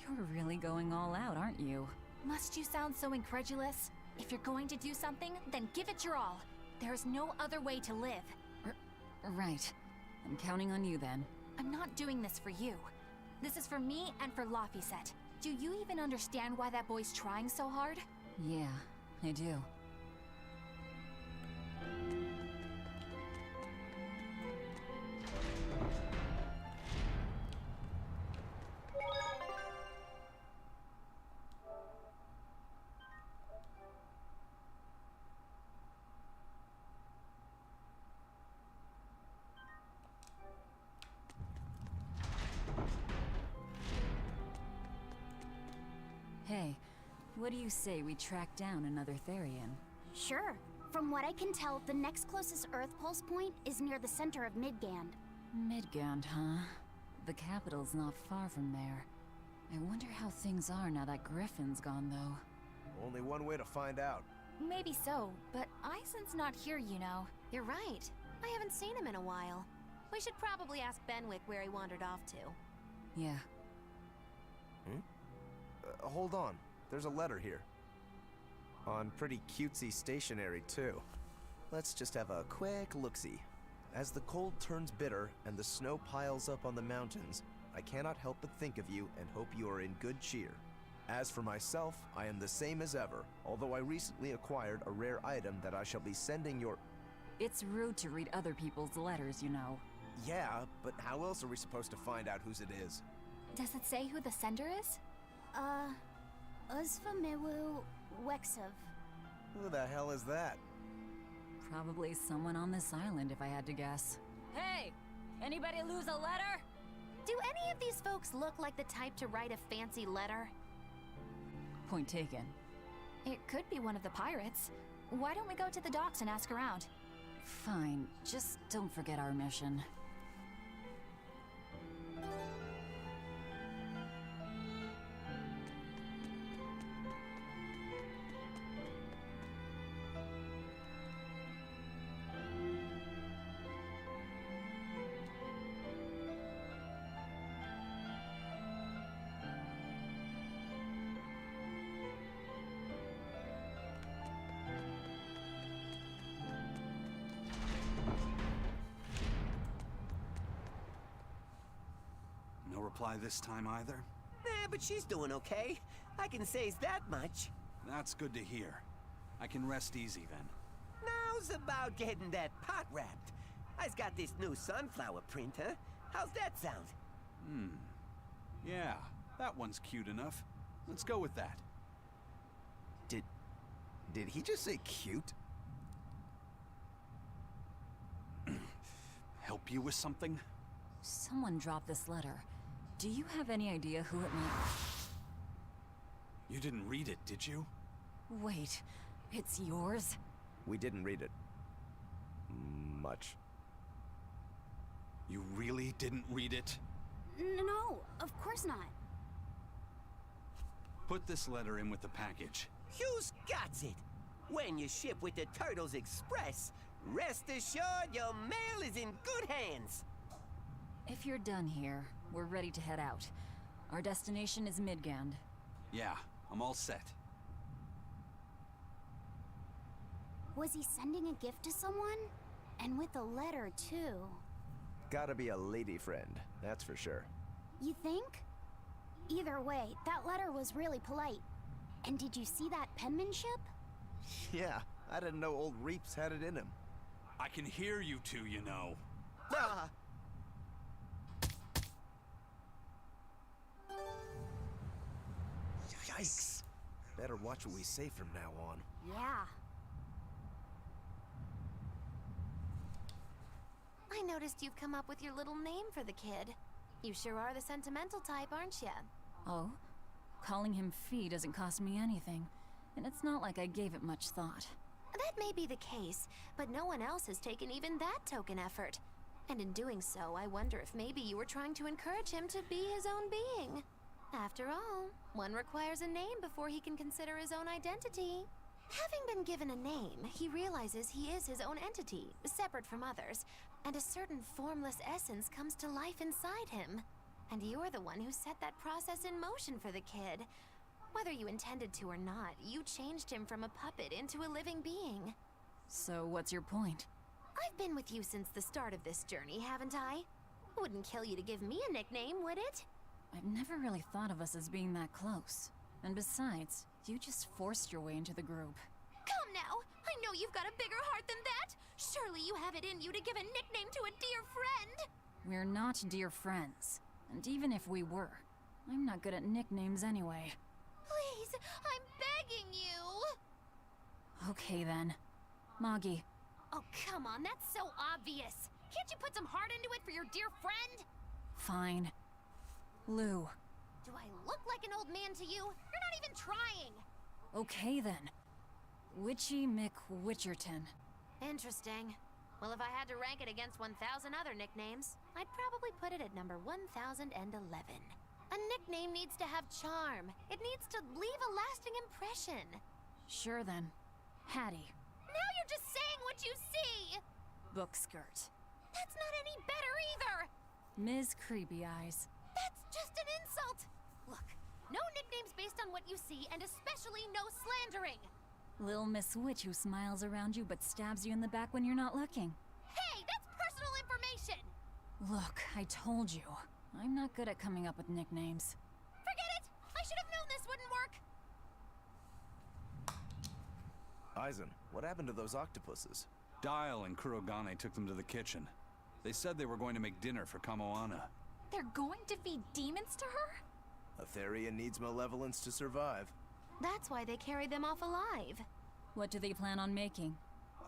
You're really going all out, aren't you? Must you sound so incredulous? If you're going to do something, then give it your all. There is no other way to live. Right. I'm counting on you then. I'm not doing this for you. This is for me and for Laphicet. Do you even understand why that boy's trying so hard? Yeah, I do. Hey, what do you say we track down another Therian? Sure. From what I can tell, the next closest Earth Pulse point is near the center of Midgand. Midgand, huh? The capital's not far from there. I wonder how things are now that Griffin's gone, though. Only one way to find out. Maybe so, but Eisen's not here, you know. You're right. I haven't seen him in a while. We should probably ask Benwick where he wandered off to. Yeah. Hold on. There's a letter here. On pretty cutesy stationery, too. Let's just have a quick look-see. As the cold turns bitter and the snow piles up on the mountains, I cannot help but think of you and hope you are in good cheer. As for myself, I am the same as ever, although I recently acquired a rare item that I shall be sending your... It's rude to read other people's letters, you know. Yeah, but how else are we supposed to find out whose it is? Does it say who the sender is? Uzfamiwu Wexov. Who the hell is that? Probably someone on this island, if I had to guess. Hey! Anybody lose a letter? Do any of these folks look like the type to write a fancy letter? Point taken. It could be one of the pirates. Why don't we go to the docks and ask around? Fine, just don't forget our mission. No reply this time either? But she's doing okay. I can say that much. That's good to hear. I can rest easy then. Now's about getting that pot wrapped. I's got this new sunflower printer. How's that sound? Yeah, that one's cute enough. Let's go with that. Did he just say cute? Help you with something? Someone dropped this letter. Do you have any idea who it might... You didn't read it, did you? Wait, it's yours? We didn't read it. Much. You really didn't read it? No, of course not. Put this letter in with the package. You's got it. When you ship with the Turtles Express, rest assured your mail is in good hands. If you're done here, we're ready to head out. Our destination is Midgand. Yeah, I'm all set. Was he sending a gift to someone? And with a letter, too. Gotta be a lady friend, that's for sure. You think? Either way, that letter was really polite. And did you see that penmanship? Yeah, I didn't know old Reeps had it in him. I can hear you two, you know. Ah! Yikes! Better watch what we say from now on. Yeah. I noticed you've come up with your little name for the kid. You sure are the sentimental type, aren't you? Oh? Calling him Fee doesn't cost me anything. And it's not like I gave it much thought. That may be the case, but no one else has taken even that token effort. And in doing so, I wonder if maybe you were trying to encourage him to be his own being. After all, one requires a name before he can consider his own identity. Having been given a name, he realizes he is his own entity, separate from others, and a certain formless essence comes to life inside him. And you're the one who set that process in motion for the kid. Whether you intended to or not, you changed him from a puppet into a living being. So what's your point? I've been with you since the start of this journey, haven't I? Wouldn't kill you to give me a nickname, would it? I've never really thought of us as being that close. And besides, you just forced your way into the group. Come now! I know you've got a bigger heart than that! Surely you have it in you to give a nickname to a dear friend! We're not dear friends. And even if we were, I'm not good at nicknames anyway. Please, I'm begging you! Okay then. Moggy. Oh, come on, that's so obvious! Can't you put some heart into it for your dear friend? Fine. Lou. Do I look like an old man to you? You're not even trying! Okay then. Witchy McWitcherton. Interesting. Well, if I had to rank it against 1,000 other nicknames, I'd probably put it at number 1011. A nickname needs to have charm. It needs to leave a lasting impression. Sure then. Hattie. Now you're just saying what you see! Book skirt. That's not any better either! Ms. Creepy Eyes. That's just an insult! Look, no nicknames based on what you see, and especially no slandering! Lil Miss Witch who smiles around you but stabs you in the back when you're not looking. Hey, that's personal information! Look, I told you. I'm not good at coming up with nicknames. Forget it! I should have known this wouldn't work! Eisen, what happened to those octopuses? Dial and Kurogane took them to the kitchen. They said they were going to make dinner for Kamoana. They're going to feed demons to her? A Therian needs malevolence to survive. That's why they carried them off alive. What do they plan on making?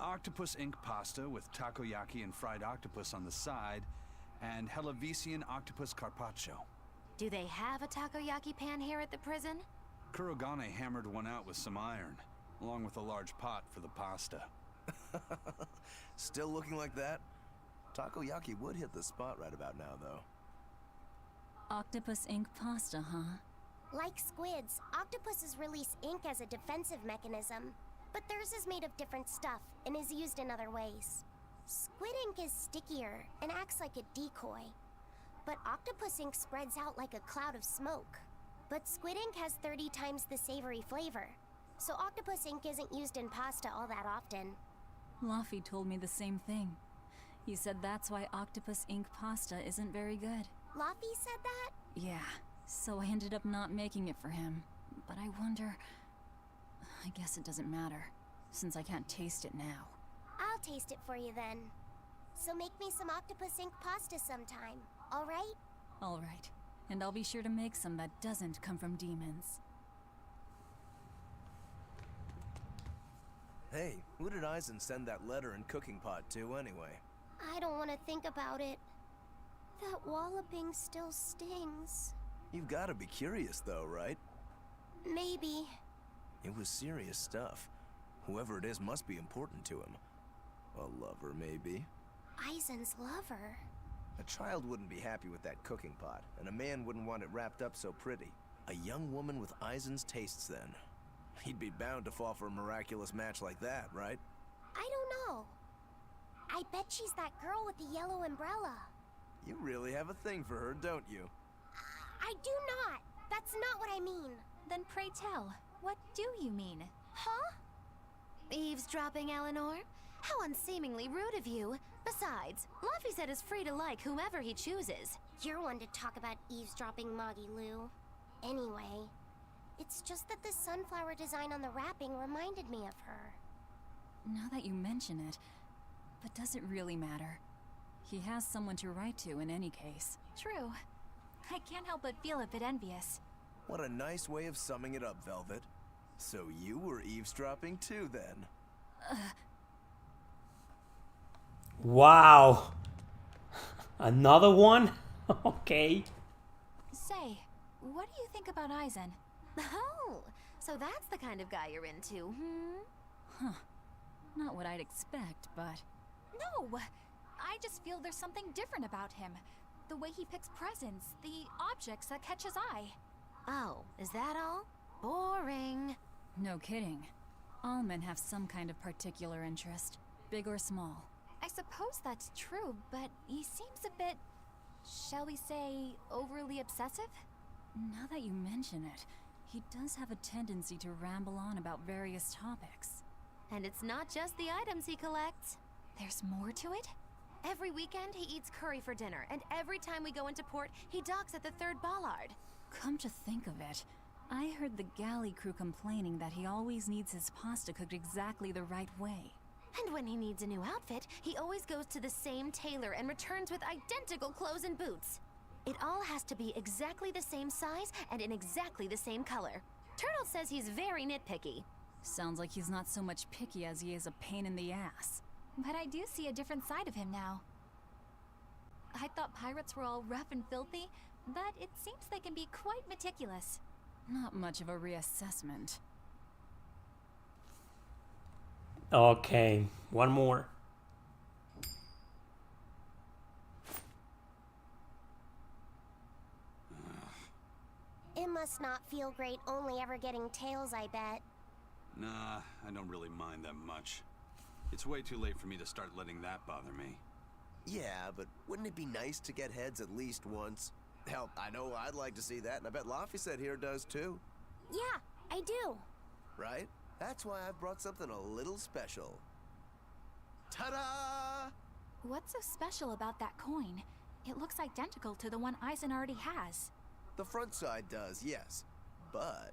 Octopus ink pasta with takoyaki and fried octopus on the side, and Hellavesian octopus carpaccio. Do they have a takoyaki pan here at the prison? Kurogane hammered one out with some iron, along with a large pot for the pasta. Still looking like that? Takoyaki would hit the spot right about now, though. Octopus ink pasta, huh? Like squids, octopuses release ink as a defensive mechanism, but theirs is made of different stuff and is used in other ways. Squid ink is stickier and acts like a decoy, but octopus ink spreads out like a cloud of smoke. But squid ink has 30 times the savory flavor, so octopus ink isn't used in pasta all that often. Laffy told me the same thing. He said that's why octopus ink pasta isn't very good. Laffy said that? Yeah, so I ended up not making it for him. But I wonder... I guess it doesn't matter, since I can't taste it now. I'll taste it for you then. So make me some octopus ink pasta sometime, alright? Alright. And I'll be sure to make some that doesn't come from demons. Hey, who did Eisen send that letter and cooking pot to anyway? I don't want to think about it. That walloping still stings. You've got to be curious though, right? Maybe. It was serious stuff. Whoever it is must be important to him. A lover, maybe? Eisen's lover. A child wouldn't be happy with that cooking pot, and a man wouldn't want it wrapped up so pretty. A young woman with Eisen's tastes then. He'd be bound to fall for a miraculous match like that, right? I don't know. I bet she's that girl with the yellow umbrella. You really have a thing for her, don't you? I do not. That's not what I mean. Then pray tell, what do you mean? Huh? Eavesdropping, Eleanor? How unseemingly rude of you. Besides, Luffy said is free to like whomever he chooses. You're one to talk about eavesdropping, Moggy Lou. Anyway, it's just that the sunflower design on the wrapping reminded me of her. Now that you mention it, but does it really matter? He has someone to write to in any case. True. I can't help but feel a bit envious. What a nice way of summing it up, Velvet. So you were eavesdropping too, then? Wow. Another one? Okay. Say, what do you think about Eisen? Oh, so that's the kind of guy you're into, hmm? Huh. Not what I'd expect, but... No! I just feel there's something different about him. The way he picks presents, the objects that catch his eye. Oh, is that all? Boring. No kidding. All men have some kind of particular interest, big or small. I suppose that's true, but he seems a bit, shall we say, overly obsessive? Now that you mention it, he does have a tendency to ramble on about various topics. And it's not just the items he collects. There's more to it? Every weekend, he eats curry for dinner, and every time we go into port, he docks at the 3rd bollard. Come to think of it, I heard the galley crew complaining that he always needs his pasta cooked exactly the right way. And when he needs a new outfit, he always goes to the same tailor and returns with identical clothes and boots. It all has to be exactly the same size and in exactly the same color. Turtle says he's very nitpicky. Sounds like he's not so much picky as he is a pain in the ass. But I do see a different side of him now. I thought pirates were all rough and filthy, but it seems they can be quite meticulous. Not much of a reassessment. Okay, one more. It must not feel great only ever getting tails, I bet. Nah, I don't really mind that much. It's way too late for me to start letting that bother me. Yeah, but wouldn't it be nice to get heads at least once? Hell, I know I'd like to see that, and I bet Laphicet here does too. Yeah, I do. Right? That's why I've brought something a little special. Ta-da! What's so special about that coin? It looks identical to the one Eisen already has. The front side does, yes. But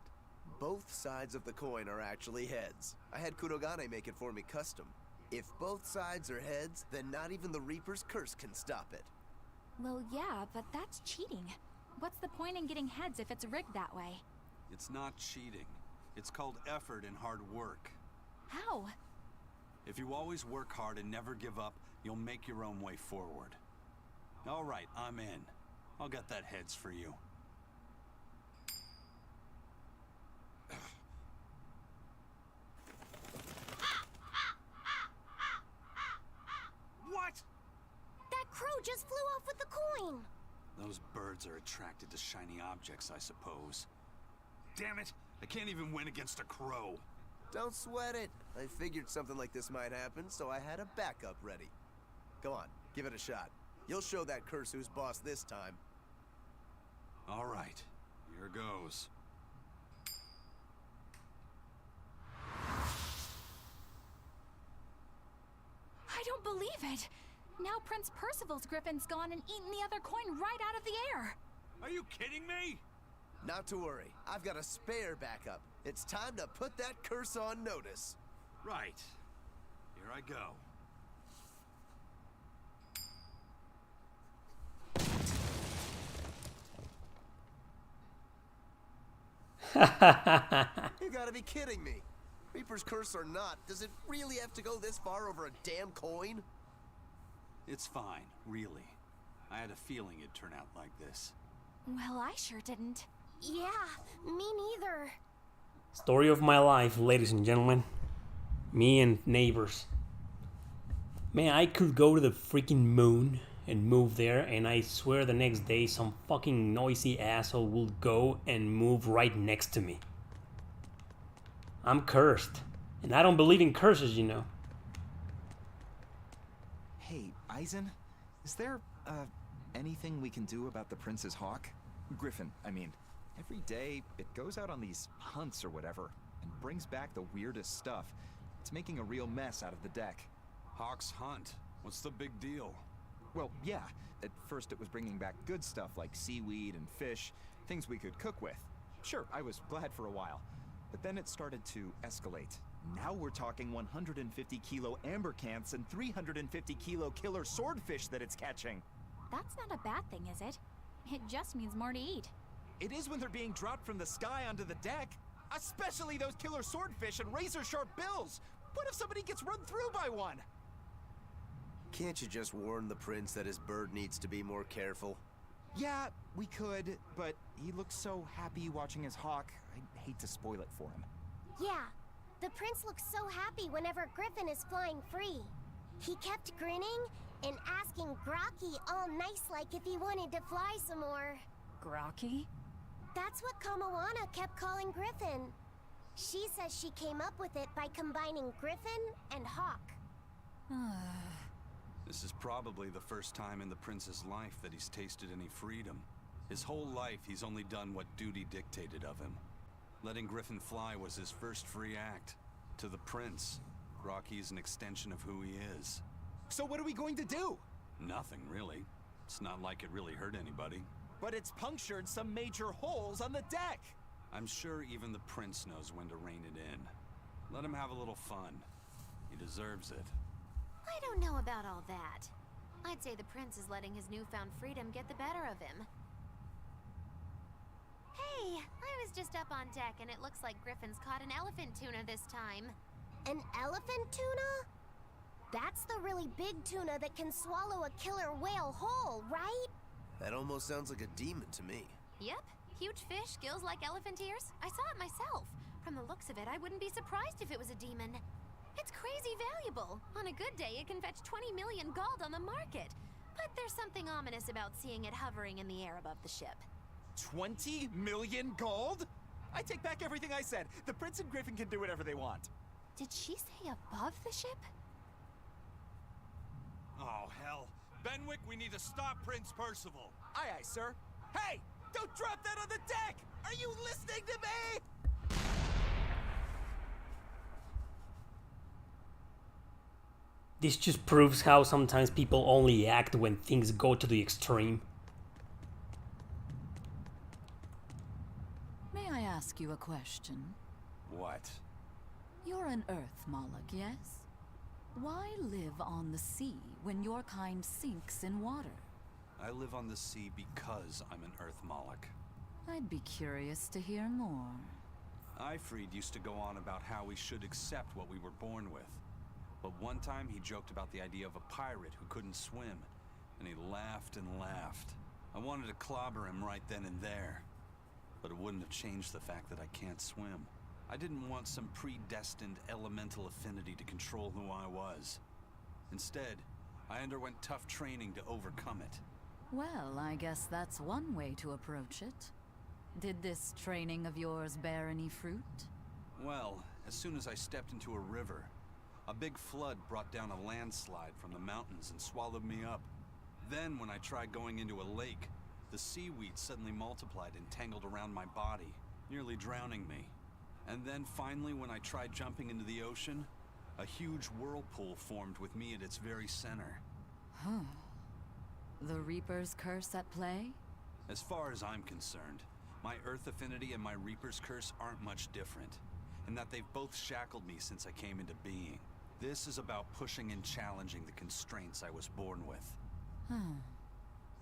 both sides of the coin are actually heads. I had Kurogane make it for me custom. If both sides are heads, then not even the Reaper's curse can stop it. Well, yeah, but that's cheating. What's the point in getting heads if it's rigged that way? It's not cheating. It's called effort and hard work. How? If you always work hard and never give up, you'll make your own way forward. All right, I'm in. I'll get that heads for you. What? That crow just flew off with the coin. Those birds are attracted to shiny objects, I suppose. Damn it! I can't even win against a crow. Don't sweat it. I figured something like this might happen, so I had a backup ready. Go on, give it a shot. You'll show that curse who's boss this time. All right, here goes. I don't believe it! Now Prince Percival's griffin's gone and eaten the other coin right out of the air! Are you kidding me? Not to worry, I've got a spare backup. It's time to put that curse on notice. Right. Here I go. You gotta be kidding me. Reaper's Curse or not, does it really have to go this far over a damn coin? It's fine, really. I had a feeling it'd turn out like this. Well, I sure didn't. Yeah, me neither. Story of my life, ladies and gentlemen. Me and neighbors. Man, I could go to the freaking moon and move there, and I swear the next day some fucking noisy asshole will go and move right next to me. I'm cursed. And I don't believe in curses, you know. Hey, Eisen, is there, anything we can do about the Prince's hawk? Griffin, I mean. Every day, it goes out on these hunts or whatever, and brings back the weirdest stuff. It's making a real mess out of the deck. Hawk's hunt? What's the big deal? Well, yeah. At first it was bringing back good stuff like seaweed and fish, things we could cook with. Sure, I was glad for a while. But then it started to escalate. Now we're talking 150 kilo ambercants and 350 kilo killer swordfish that it's catching. That's not a bad thing, is it? It just means more to eat. It is when they're being dropped from the sky onto the deck. Especially those killer swordfish and razor-sharp bills. What if somebody gets run through by one? Can't you just warn the prince that his bird needs to be more careful? Yeah, we could, but he looks so happy watching his hawk. I hate to spoil it for him. Yeah, the prince looks so happy whenever Griffin is flying free. He kept grinning and asking Grocky all nice-like if he wanted to fly some more. Grocky? That's what Kamawana kept calling Griffin. She says she came up with it by combining Griffin and Hawk. This is probably the first time in the prince's life that he's tasted any freedom. His whole life, he's only done what duty dictated of him. Letting Griffin fly was his first free act. To the prince, Rocky's an extension of who he is. So what are we going to do? Nothing, really. It's not like it really hurt anybody. But it's punctured some major holes on the deck! I'm sure even the prince knows when to rein it in. Let him have a little fun. He deserves it. I don't know about all that. I'd say the prince is letting his newfound freedom get the better of him. Hey, I was just up on deck and it looks like Griffin's caught an elephant tuna this time. An elephant tuna? That's the really big tuna that can swallow a killer whale whole, right? That almost sounds like a demon to me. Yep, huge fish, gills like elephant ears. I saw it myself. From the looks of it, I wouldn't be surprised if it was a demon. It's crazy valuable. On a good day, it can fetch 20 million gold on the market. But there's something ominous about seeing it hovering in the air above the ship. 20 million gold? I take back everything I said. The prince and Griffin can do whatever they want. Did she say above the ship? Oh, hell. Benwick, we need to stop Prince Percival. Aye, aye, sir. Hey! Don't drop that on the deck! Are you listening to me? This just proves how sometimes people only act when things go to the extreme. May I ask you a question? What? You're an Earth Moloch, yes? Why live on the sea when your kind sinks in water? I live on the sea because I'm an Earth Moloch. I'd be curious to hear more. Ifrid used to go on about how we should accept what we were born with. But one time he joked about the idea of a pirate who couldn't swim, and he laughed and laughed. I wanted to clobber him right then and there, but it wouldn't have changed the fact that I can't swim. I didn't want some predestined elemental affinity to control who I was. Instead, I underwent tough training to overcome it. Well, I guess that's one way to approach it. Did this training of yours bear any fruit? Well, as soon as I stepped into a river, a big flood brought down a landslide from the mountains and swallowed me up. Then, when I tried going into a lake, the seaweed suddenly multiplied and tangled around my body, nearly drowning me. And then finally, when I tried jumping into the ocean, a huge whirlpool formed with me at its very center. Huh. The Reaper's curse at play? As far as I'm concerned, my Earth affinity and my Reaper's curse aren't much different, and that they've both shackled me since I came into being. This is about pushing and challenging the constraints I was born with.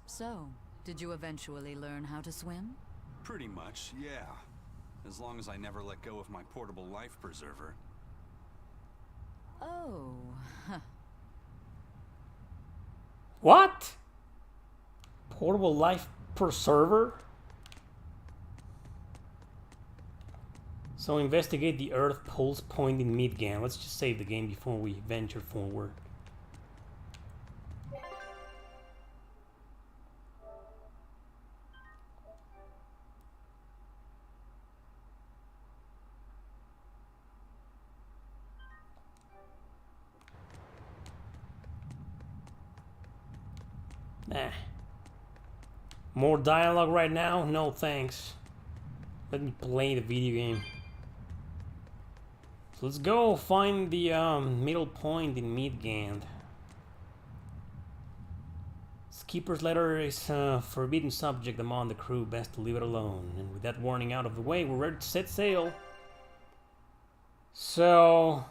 So, did you eventually learn how to swim? Pretty much, yeah. as long as I never let go of my portable life preserver. Oh, huh. What? Portable life preserver? So investigate the Earth pulse point in Midgand. Let's just save the game before we venture forward. Nah. More dialogue right now? No thanks. Let me play the video game. So let's go find the middle point in Midgand. Skipper's letter is a forbidden subject among the crew. Best to leave it alone. And with that warning out of the way, we're ready to set sail. So...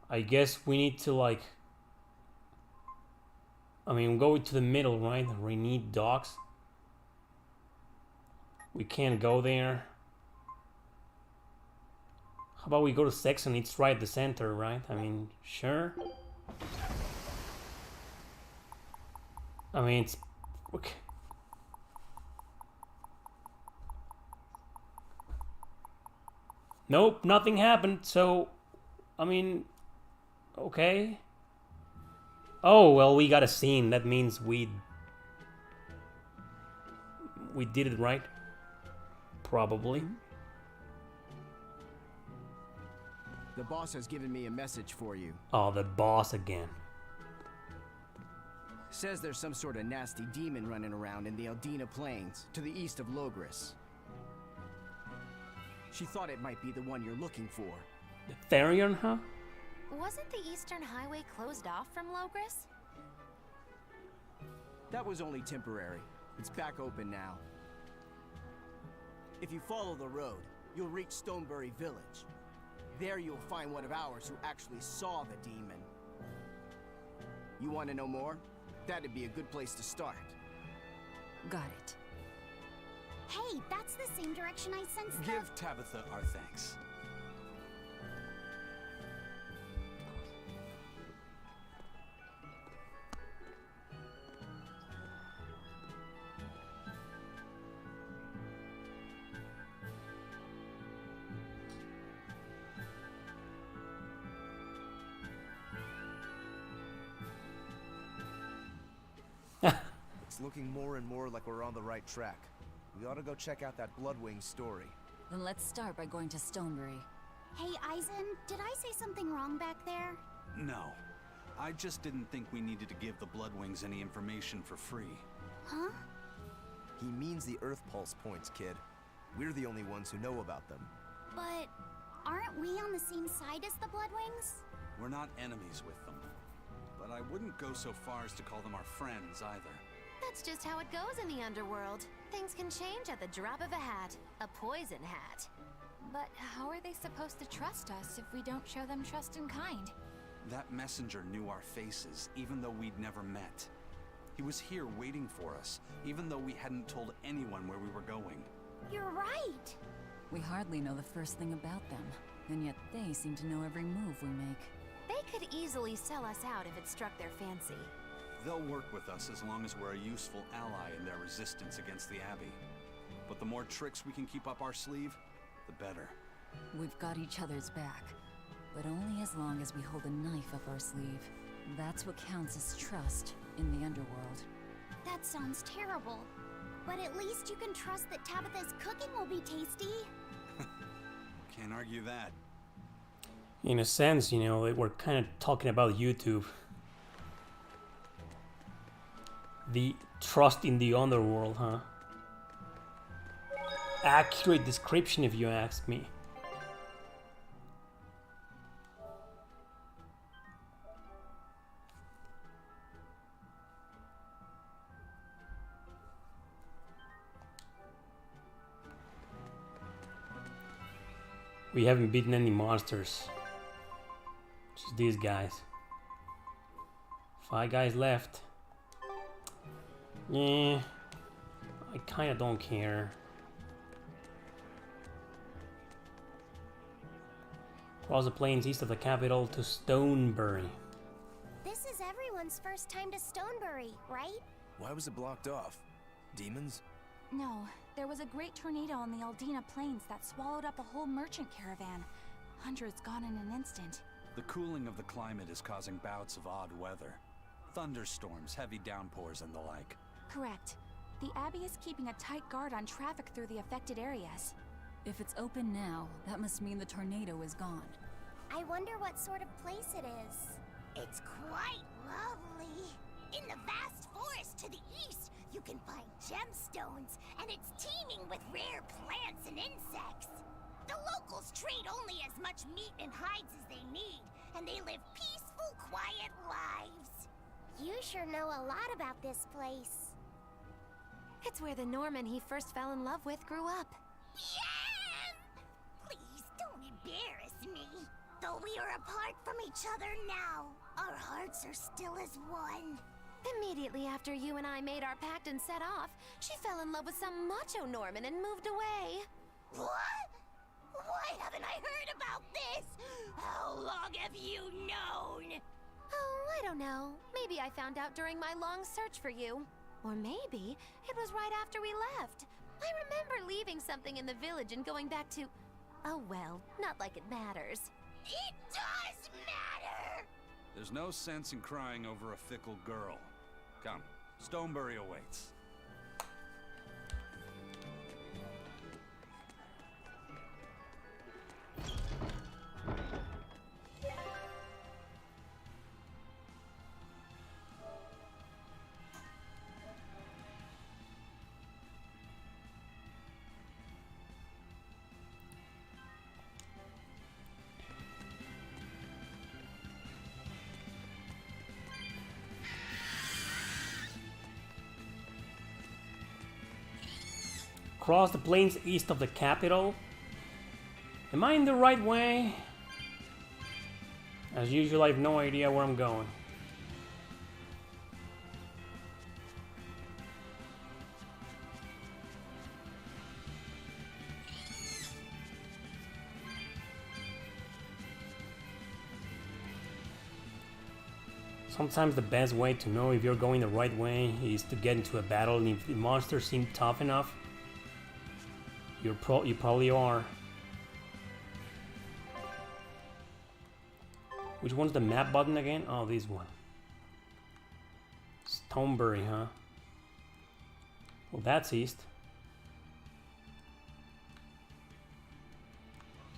I guess we need to, like... I mean, go to the middle, right? We need docks. We can't go there. How about we go to Saxon? It's right at the center, right? I mean, sure. I mean, it's... Okay. Nope, nothing happened, so... I mean... Okay. Oh, well, we got a scene. That means we did it right. Probably. The boss has given me a message for you. Oh, the boss again. Says there's some sort of nasty demon running around in the Eldina Plains, to the east of Logris. She thought it might be the one you're looking for. The Therian, huh? Wasn't the Eastern Highway closed off from Logris? That was only temporary. It's back open now. If you follow the road, you'll reach Stonebury Village. There you'll find one of ours who actually saw the demon. You want to know more? That'd be a good place to start. Got it. Hey, that's the same direction I sensed the... Give Tabitha our thanks. It's looking more and more like we're on the right track. We ought to go check out that Bloodwings story. Then let's start by going to Stonebury. Hey, Eisen, did I say something wrong back there? No. I just didn't think we needed to give the Bloodwings any information for free. Huh? He means the Earth pulse points, kid. We're the only ones who know about them. But aren't we on the same side as the Bloodwings? We're not enemies with them. But I wouldn't go so far as to call them our friends either. That's just how it goes in the underworld. Things can change at the drop of a hat. A poison hat. But how are they supposed to trust us if we don't show them trust in kind? That messenger knew our faces, even though we'd never met. He was here waiting for us, even though we hadn't told anyone where we were going. You're right! We hardly know the first thing about them, and yet they seem to know every move we make. They could easily sell us out if it struck their fancy. They'll work with us as long as we're a useful ally in their resistance against the Abbey. But the more tricks we can keep up our sleeve, the better. We've got each other's back, but only as long as we hold a knife up our sleeve. That's what counts as trust in the underworld. That sounds terrible. But at least you can trust that Tabitha's cooking will be tasty. Can't argue that. In a sense, you know, we're kind of talking about YouTube. The trust in the underworld, huh? Accurate description, if you ask me. We haven't beaten any monsters. Just these guys. 5 guys left. Yeah, I kinda don't care. Cross the plains east of the capital to Stonebury. This is everyone's first time to Stonebury, right? Why was it blocked off? Demons? No, there was a great tornado on the Aldina Plains that swallowed up a whole merchant caravan. Hundreds gone in an instant. The cooling of the climate is causing bouts of odd weather. Thunderstorms, heavy downpours, and the like. Correct. The Abbey is keeping a tight guard on traffic through the affected areas. If it's open now, that must mean the tornado is gone. I wonder what sort of place it is. It's quite lovely. In the vast forest to the east, you can find gemstones, and it's teeming with rare plants and insects. The locals trade only as much meat and hides as they need, and they live peaceful, quiet lives. You sure know a lot about this place. It's where the Norman he first fell in love with grew up. Yeah! Please don't embarrass me. Though we are apart from each other now, our hearts are still as one. Immediately after you and I made our pact and set off, she fell in love with some macho Norman and moved away. What? Why haven't I heard about this? How long have you known? Oh, I don't know. Maybe I found out during my long search for you. Or maybe it was right after we left. I remember leaving something in the village and going back to... Oh well, not like it matters. It does matter! There's no sense in crying over a fickle girl. Come, Stonebury awaits. Cross the plains east of the capital. Am I in the right way? As usual, I have no idea where I'm going. Sometimes the best way to know if you're going the right way is to get into a battle, and if the monsters seem tough enough, you probably are. Which one's the map button again? Oh, this one. Stonebury, huh? Well, that's east.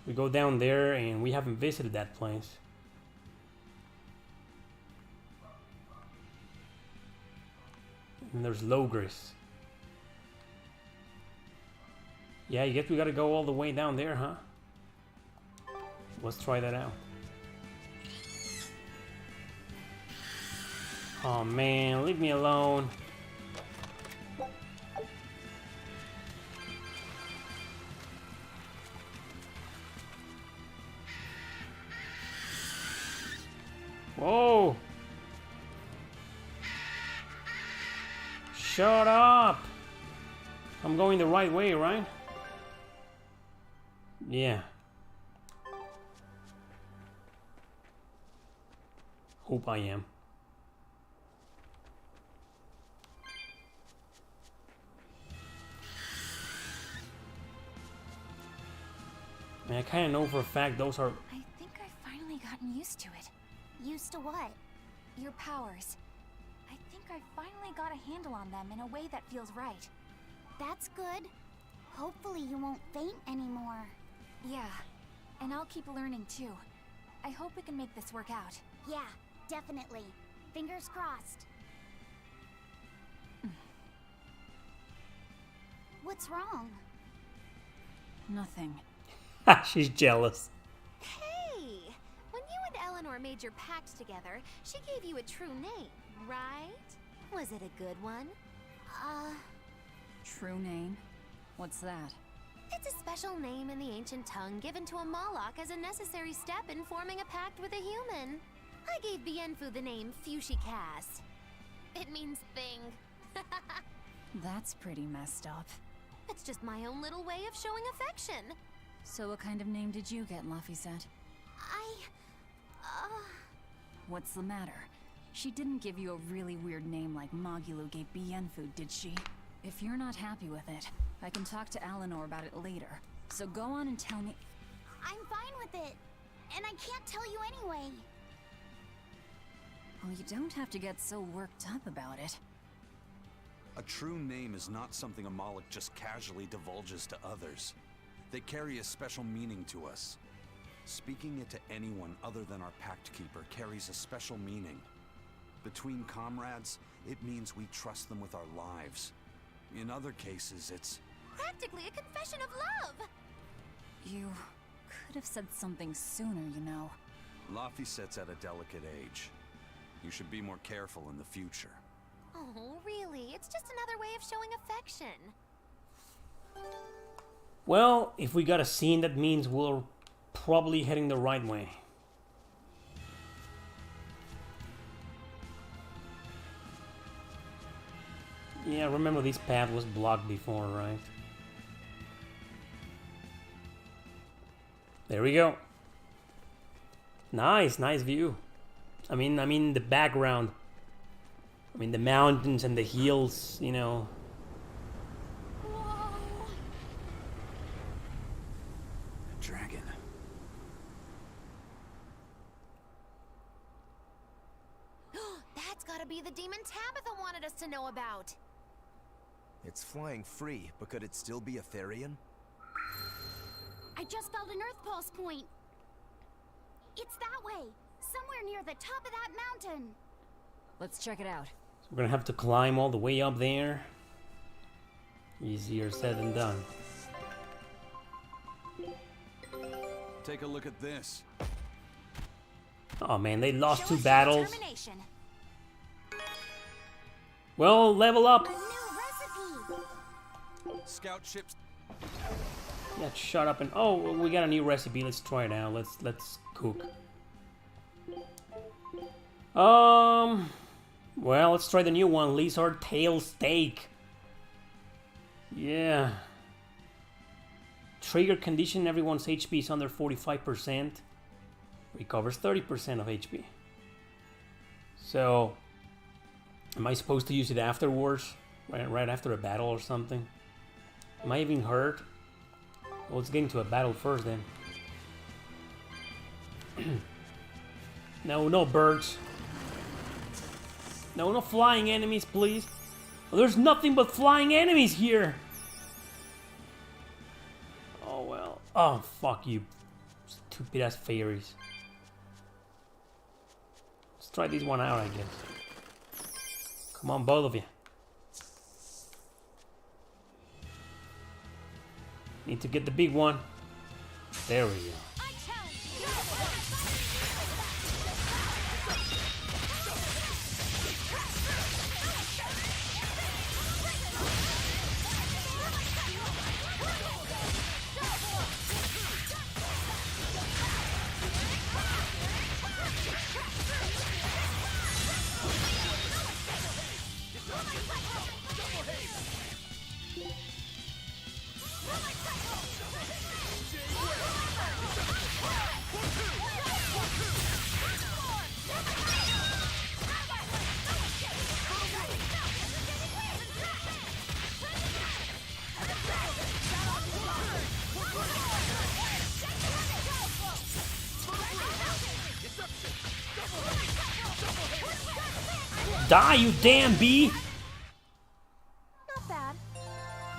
We go down there and we haven't visited that place. And there's Logris. Yeah, I guess we gotta go all the way down there, huh? Let's try that out. Oh man, leave me alone. Whoa! Shut up! I'm going the right way, right? Yeah. Hope I am. I mean, I kind of know for a fact those are... I think I've finally gotten used to it. Used to what? Your powers. I think I finally got a handle on them in a way that feels right. That's good. Hopefully you won't faint anymore. Yeah, and I'll keep learning too. I hope we can make this work out. Yeah, definitely. Fingers crossed. What's wrong? Nothing. She's jealous. Hey! When you and Eleanor made your pact together, she gave you a true name, right? Was it a good one? True name? What's that? It's a special name in the ancient tongue given to a Moloch as a necessary step in forming a pact with a human. I gave Bienfu the name Fushi Cass. It means thing. That's pretty messed up. It's just my own little way of showing affection. So what kind of name did you get, Laphicet? What's the matter? She didn't give you a really weird name like Magulu gave Bienfu, did she? If you're not happy with it, I can talk to Eleanor about it later. So go on and tell me... I'm fine with it. And I can't tell you anyway. Well, you don't have to get so worked up about it. A true name is not something a Moloch just casually divulges to others. They carry a special meaning to us. Speaking it to anyone other than our Pact Keeper carries a special meaning. Between comrades, it means we trust them with our lives. In other cases, it's... Practically a confession of love! You could have said something sooner, you know. Laphicet's at a delicate age. You should be more careful in the future. Oh, really? It's just another way of showing affection. Well, if we got a scene, that means we're probably heading the right way. Yeah, remember this path was blocked before, right? There we go. Nice view. I mean the background. I mean the mountains and the hills, you know. Dragon. That's gotta be the demon Tabitha wanted us to know about. It's flying free, but could it still be a Therian? I just felt an Earth Pulse point. It's that way, somewhere near the top of that mountain. Let's check it out. So we're gonna have to climb all the way up there. Easier said than done. Take a look at this. Oh man, they lost Show two us your battles. determination. Well, level up. A new recipe. Scout ships. Yeah, shut up and oh, we got a new recipe. Let's try it out. Let's cook. Well, let's try the new one. Lizard tail steak. Yeah. Trigger condition. Everyone's HP is under 45%. Recovers 30% of HP. So, am I supposed to use it afterwards? Right after a battle or something? Am I even hurt? Well, let's get into a battle first then. No birds. No flying enemies, please. Well, there's nothing but flying enemies here. Oh, well. Oh, fuck you. Stupid ass fairies. Let's try this one out, I guess. Come on, both of you. Need to get the big one. There we go. Die, you damn bee! Not bad.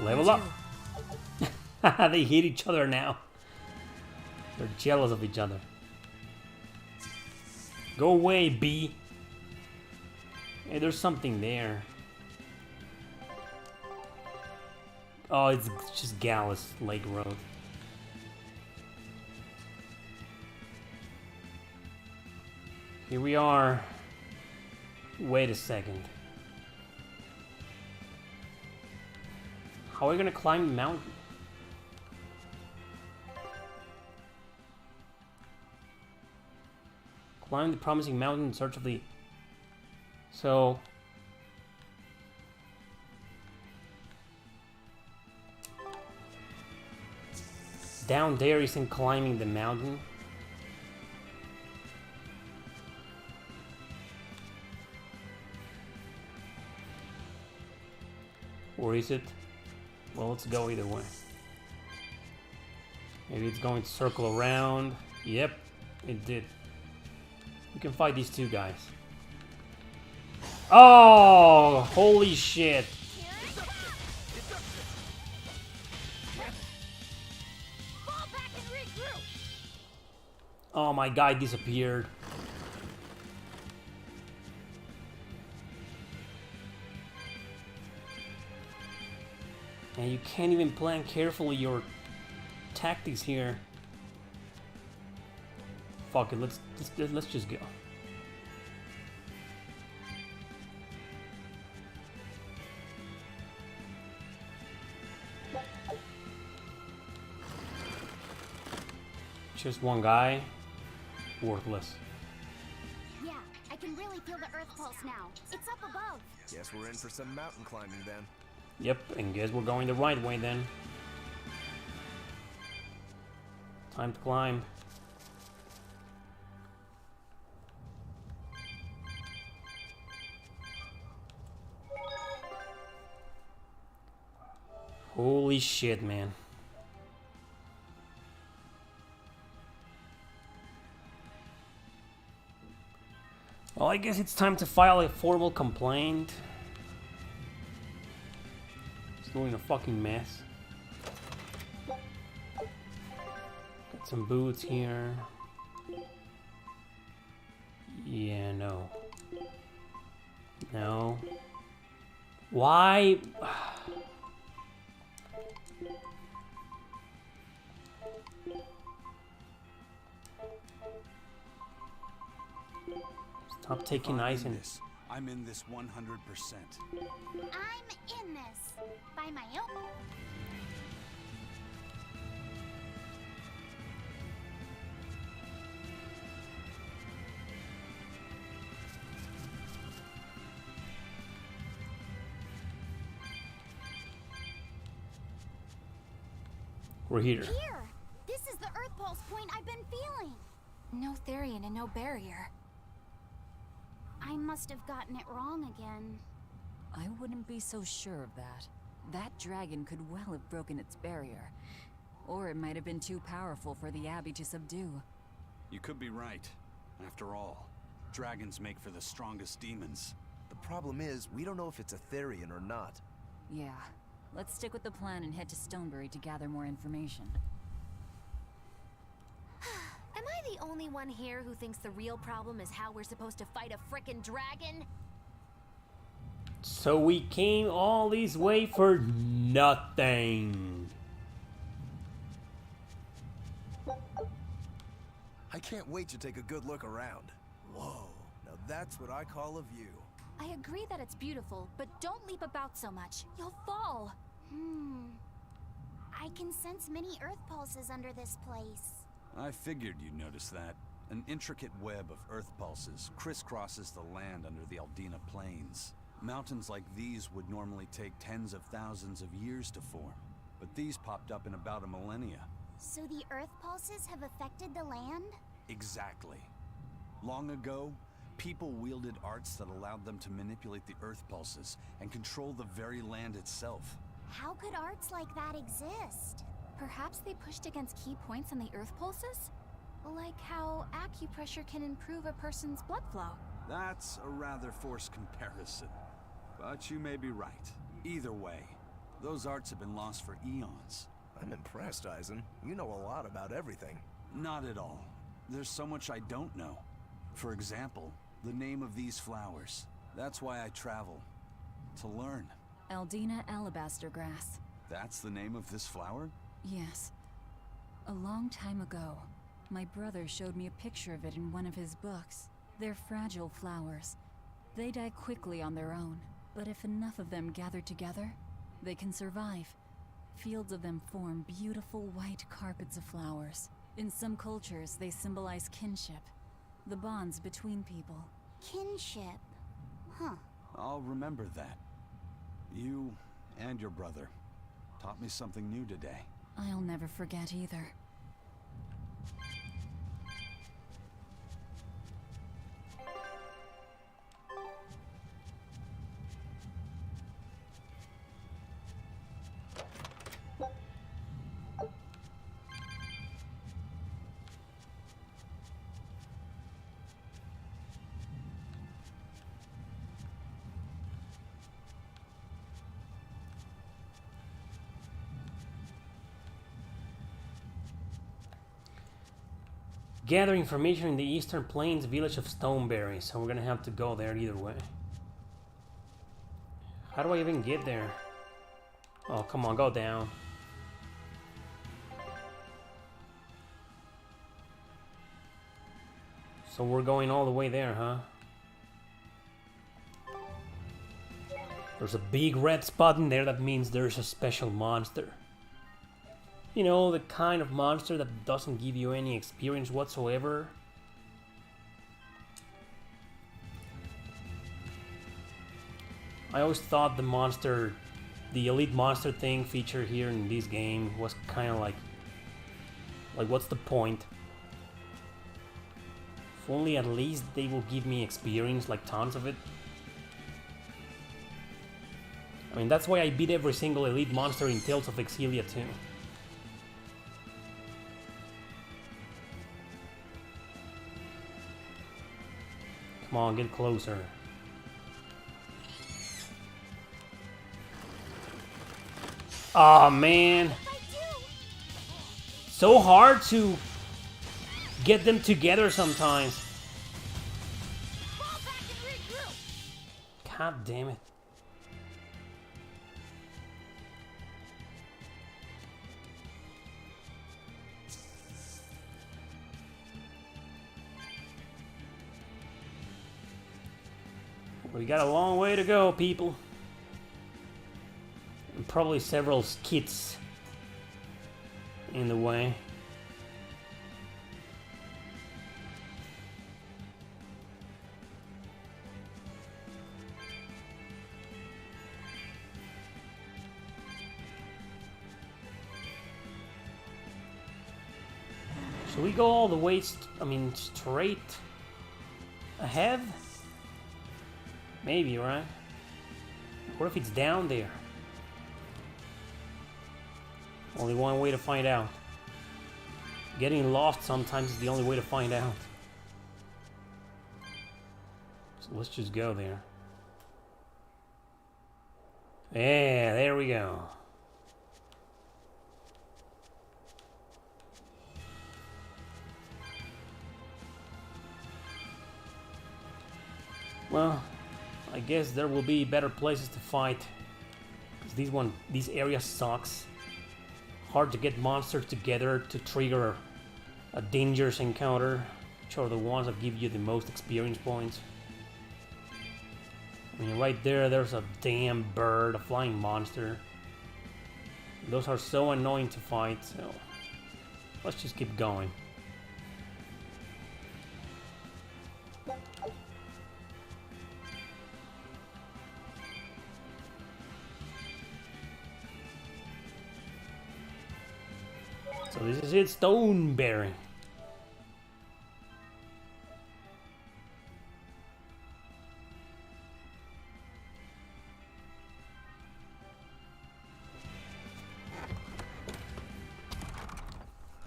Level up. They hate each other now. They're jealous of each other. Go away, bee. Hey, there's something there. Oh, it's just Gallus Lake Road. Here we are. Wait a second. How are we gonna climb the mountain? Climb the promising mountain in search of the... So... down there isn't climbing the mountain. Or is it? Well, let's go either way. Maybe it's going to circle around. Yep, it did. We can fight these two guys. Oh, holy shit. Oh, my guy disappeared. And you can't even plan carefully your tactics here. Fuck it, let's just go. Just one guy. Worthless. Yeah, I can really feel the earth pulse now. It's up above. Guess we're in for some mountain climbing then. Yep, and guess we're going the right way then. Time to climb. Holy shit, man. Well, I guess it's time to file a formal complaint. It's doing a fucking mess. Got some boots here. Yeah, no. No. Why? Stop taking Eisen. I'm in this 100%. I'm in this by my own. We're here. Here! This is the Earth Pulse point I've been feeling. No Therian and no barrier. I must have gotten it wrong again. I wouldn't be so sure of that. That dragon could well have broken its barrier. Or it might have been too powerful for the Abbey to subdue. You could be right. After all, dragons make for the strongest demons. The problem is, we don't know if it's a Therian or not. Yeah. Let's stick with the plan and head to Stonebury to gather more information. Am I the only one here who thinks the real problem is how we're supposed to fight a frickin' dragon? So we came all this way for nothing. I can't wait to take a good look around. Whoa, now that's what I call a view. I agree that it's beautiful, but don't leap about so much. You'll fall. I can sense many Earth pulses under this place. I figured you'd notice that. An intricate web of earth pulses crisscrosses the land under the Aldina Plains. Mountains like these would normally take tens of thousands of years to form, but these popped up in about a millennia. So the Earth pulses have affected the land? Exactly. Long ago, people wielded arts that allowed them to manipulate the earth pulses and control the very land itself. How could arts like that exist? Perhaps they pushed against key points on the earth pulses? Like how acupressure can improve a person's blood flow. That's a rather forced comparison. But you may be right. Either way, those arts have been lost for eons. I'm impressed, Eisen. You know a lot about everything. Not at all. There's so much I don't know. For example, the name of these flowers. That's why I travel. To learn. Aldina alabaster grass. That's the name of this flower? Yes. A long time ago, my brother showed me a picture of it in one of his books. They're fragile flowers. They die quickly on their own, but if enough of them gather together, they can survive. Fields of them form beautiful white carpets of flowers. In some cultures, they symbolize kinship, the bonds between people. Kinship. Huh. I'll remember that. You and your brother taught me something new today. I'll never forget either. Gather information in the Eastern Plains village of Stonebury, so we're gonna have to go there either way. How do I even get there? Oh, come on, go down. So we're going all the way there, huh? There's a big red spot in there, that means there's a special monster. You know, the kind of monster that doesn't give you any experience whatsoever. I always thought the monster, the elite monster thing featured here in this game was kind of like what's the point? If only at least they will give me experience, like tons of it. I mean, that's why I beat every single elite monster in Tales of Exillia too. Come on, get closer. Aw, oh, man. So hard to get them together sometimes. God damn it. We got a long way to go, people. And probably several skits in the way. Should we go all the way, straight ahead? Maybe, right? What if it's down there? Only one way to find out. Getting lost sometimes is the only way to find out. So let's just go there. Yeah, there we go. Well, I guess there will be better places to fight. Because this area sucks. Hard to get monsters together to trigger a dangerous encounter, which are the ones that give you the most experience points. I mean, right there's a damn bird, a flying monster. Those are so annoying to fight, so let's just keep going. So this is it, Stonebury.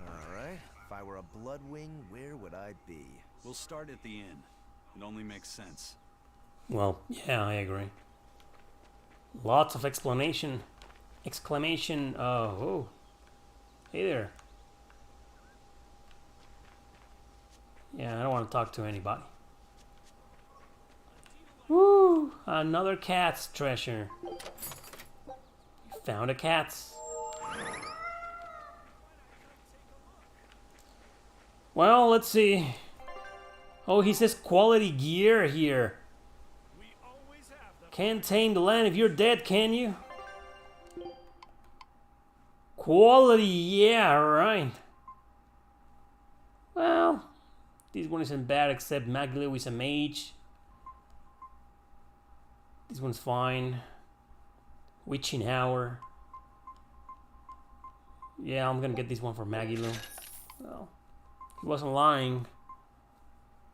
Alright, if I were a Bloodwing, where would I be? We'll start at the inn. It only makes sense. Well, yeah, I agree. Lots of exclamation. Oh. Hey there. Yeah, I don't want to talk to anybody. Woo! Another cat's treasure. Found a cat's. Well, let's see. Oh, he says quality gear here. Can't tame the land if you're dead, can you? Quality, yeah, right. Well, this one isn't bad, except Maglo is a mage. This one's fine. Witching Hour. Yeah, I'm gonna get this one for Magilu. Well, he wasn't lying.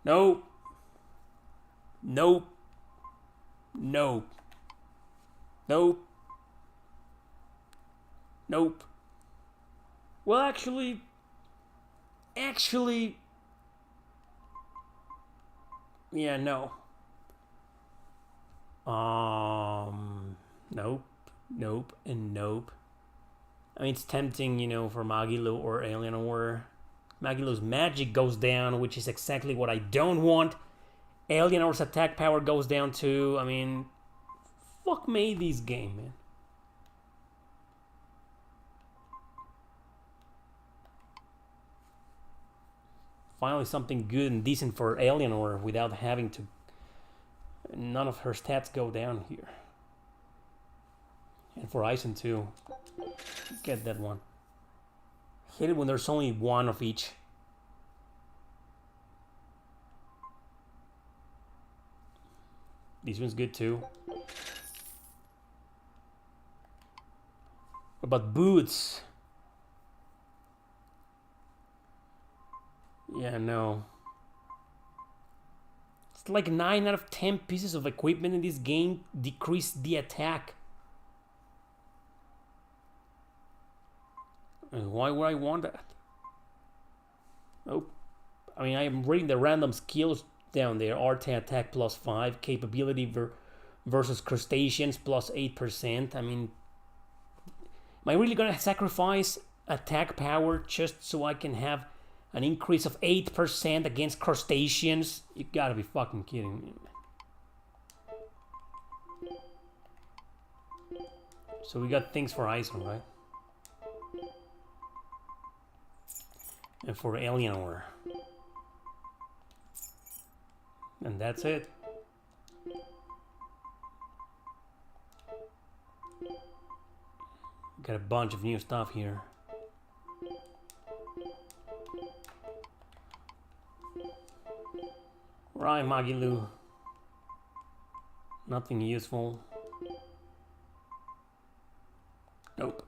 Nope. Nope. Nope. Nope. Nope. Well, actually, yeah, no. Nope, nope, and nope. I mean, it's tempting, you know, for Magilu or Alienor. Magilu's magic goes down, which is exactly what I don't want. Alienor's attack power goes down too. I mean, fuck made this game, man. Finally something good and decent for Alienor without having to... None of her stats go down here. And for Eisen too. Get that one. Hate it when there's only one of each. This one's good too. What about boots? Yeah, no. It's like 9 out of 10 pieces of equipment in this game decrease the attack. And why would I want that? Nope. I mean, I am reading the random skills down there. Arte attack plus 5, capability versus crustaceans plus 8%. I mean, am I really gonna sacrifice attack power just so I can have an increase of 8% against crustaceans? You gotta be fucking kidding me. So we got things for Eisen, right? And for Alienor. And that's it. Got a bunch of new stuff here. Right, Magilu. Nothing useful. Nope.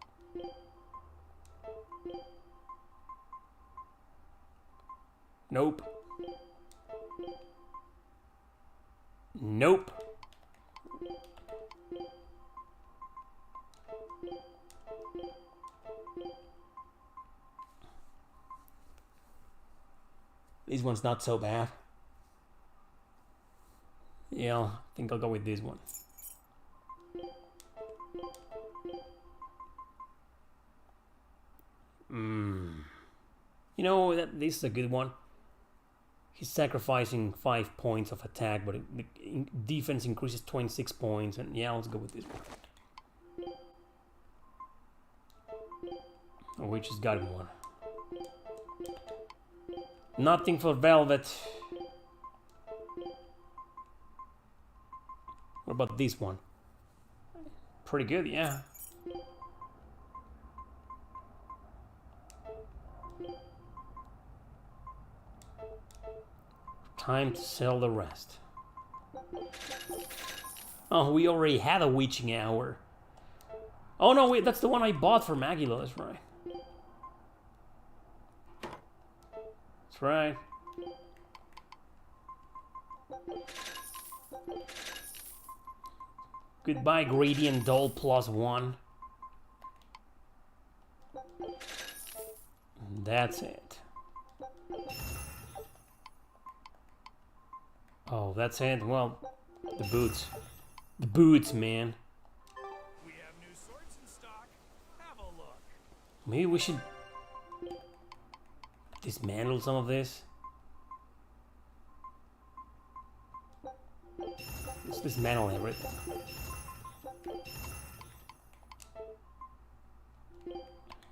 Nope. Nope. This one's not so bad. Yeah, I think I'll go with this one. You know, this is a good one. He's sacrificing 5 points of attack, but the defense increases 26 points. And yeah, let's go with this one. We just got him one. Nothing for Velvet. What about this one? Pretty good, yeah. Time to sell the rest. Oh, we already had a witching hour. Oh no, wait, that's the one I bought for Magula, that's right. That's right. Goodbye, Gradient Doll +1. That's it. Oh, that's it? Well, the boots. The boots, man. We have new swords in stock. Have a look. Maybe we should dismantle some of this. Let's dismantle everything.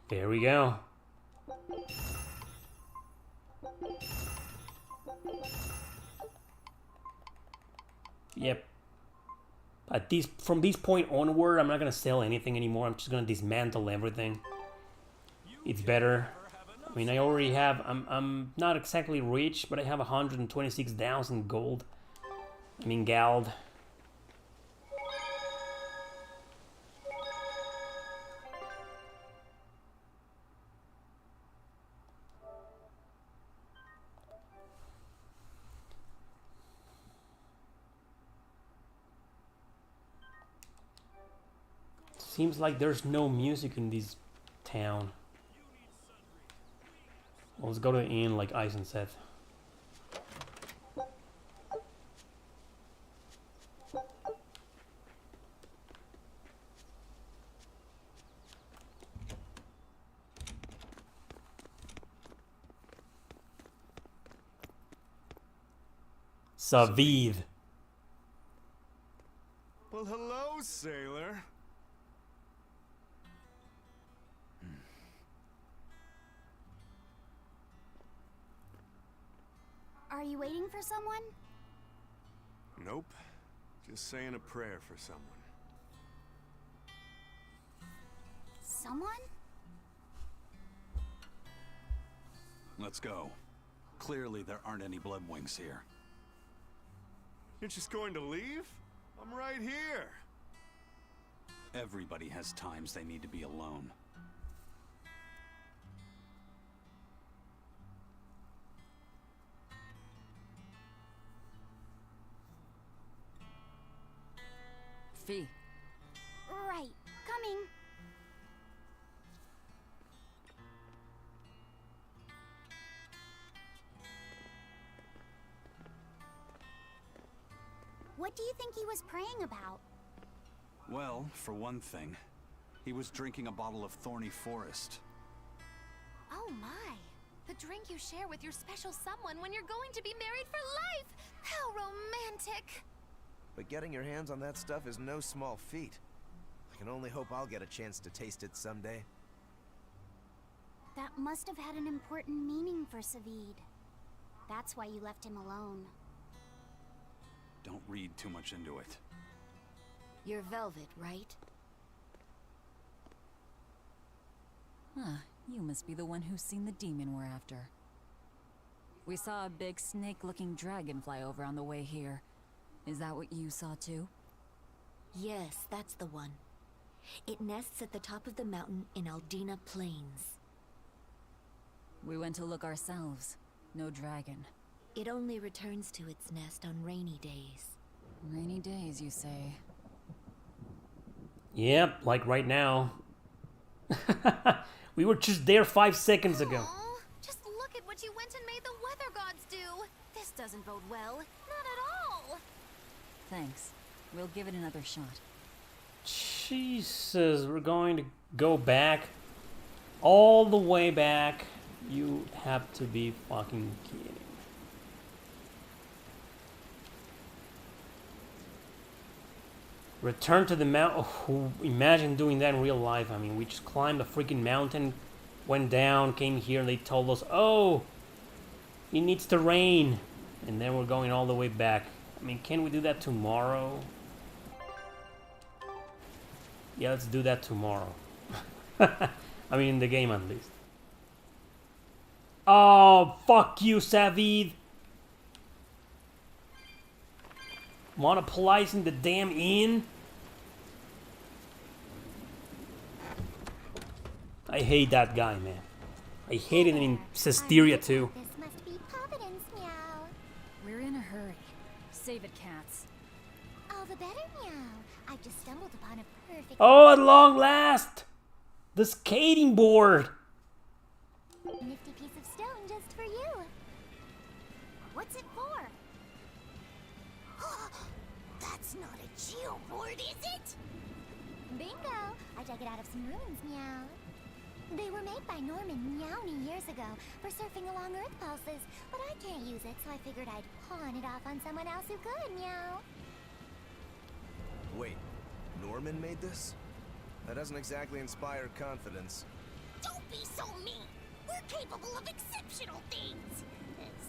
There we go. Yep. From this point onward, I'm not gonna sell anything anymore. I'm just gonna dismantle everything. It's better. I mean, I already have. I'm not exactly rich, but I have 126,000 gold. I mean, gald. Seems like there's no music in this town. Well, let's go to the inn like Eisen said. Saviv. Well, hello, sailor. Are you waiting for someone? Nope. Just saying a prayer for someone. Someone? Let's go. Clearly there aren't any Bloodwings here. You're just going to leave? I'm right here. Everybody has times they need to be alone. Fee. Right, coming. What do you think he was praying about? Well, for one thing, he was drinking a bottle of thorny forest. Oh my! The drink you share with your special someone when you're going to be married for life! How romantic! But getting your hands on that stuff is no small feat. I can only hope I'll get a chance to taste it someday. That must have had an important meaning for Savid. That's why you left him alone. Don't read too much into it. You're Velvet, right? Huh, you must be the one who's seen the demon we're after. We saw a big snake-looking dragon fly over on the way here. Is that what you saw too? Yes, that's the one. It nests at the top of the mountain in Aldina Plains. We went to look ourselves. No dragon. It only returns to its nest on rainy days. Rainy days, you say? Yep, like right now. We were just there 5 seconds ago. Aww, just look at what you went and made the weather gods do. This doesn't bode well. Not at all. Thanks. We'll give it another shot. Jesus, we're going to go back. All the way back. You have to be fucking kidding. Return to the mountain. Oh, imagine doing that in real life. I mean, we just climbed a freaking mountain, went down, came here, and they told us, oh, it needs to rain. And then we're going all the way back. I mean, can we do that tomorrow? Yeah, let's do that tomorrow. I mean, in the game at least. Oh, fuck you, Savid. Monopolizing the damn inn? I hate that guy, man. I hate it in Cesteria too. This must be Providence, meow. We're in a hurry. Save it, cats. All the better, meow. I've just stumbled upon a perfect... Oh, at long last! The skating board! nifty piece of stone just for you. What's it for? That's not a Geo Board, is it? Bingo! I dug it out of some ruins, meow. They were made by Norman meowny years ago for surfing along Earth pulses, but I can't use it, so I figured I'd pawn it off on someone else who could, meow. Wait, Norman made this? That doesn't exactly inspire confidence. Don't be so mean! We're capable of exceptional things!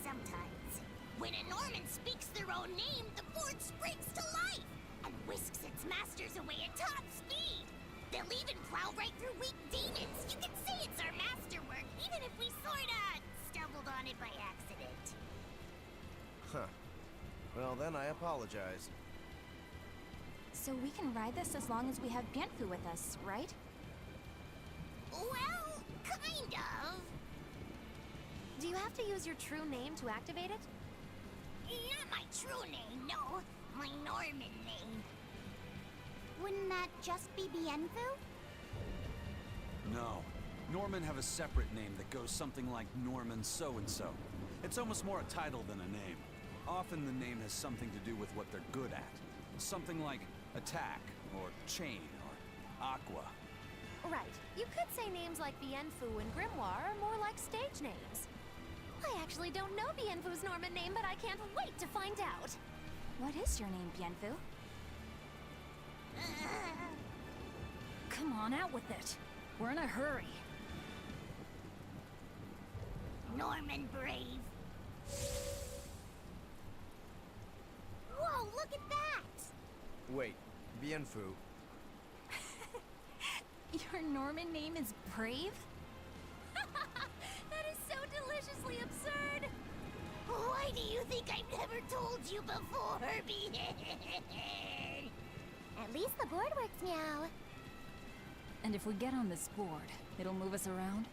Sometimes. When a Norman speaks their own name, the board springs to life and whisks its masters away at top speed. They'll even plow right through weak demons. You can say it's our masterwork, even if we sorta stumbled on it by accident. Huh. Well, then I apologize. So we can ride this as long as we have Bienfu with us, right? Well, kind of. Do you have to use your true name to activate it? Not my true name, no. My Norman name. Wouldn't that just be Bienfu? No. Norman have a separate name that goes something like Norman so-and-so. It's almost more a title than a name. Often the name has something to do with what they're good at. Something like attack, or chain, or aqua. Right. You could say names like Bienfu and Grimoire are more like stage names. I actually don't know Bienfu's Norman name, but I can't wait to find out. What is your name, Bienfu? Come on, out with it. We're in a hurry. Norman Brave. Whoa, look at that! Wait, Bienfu. Your Norman name is Brave? That is so deliciously absurd! Why do you think I've never told you before, Behead? At least the board works, meow. And if we get on this board, it'll move us around?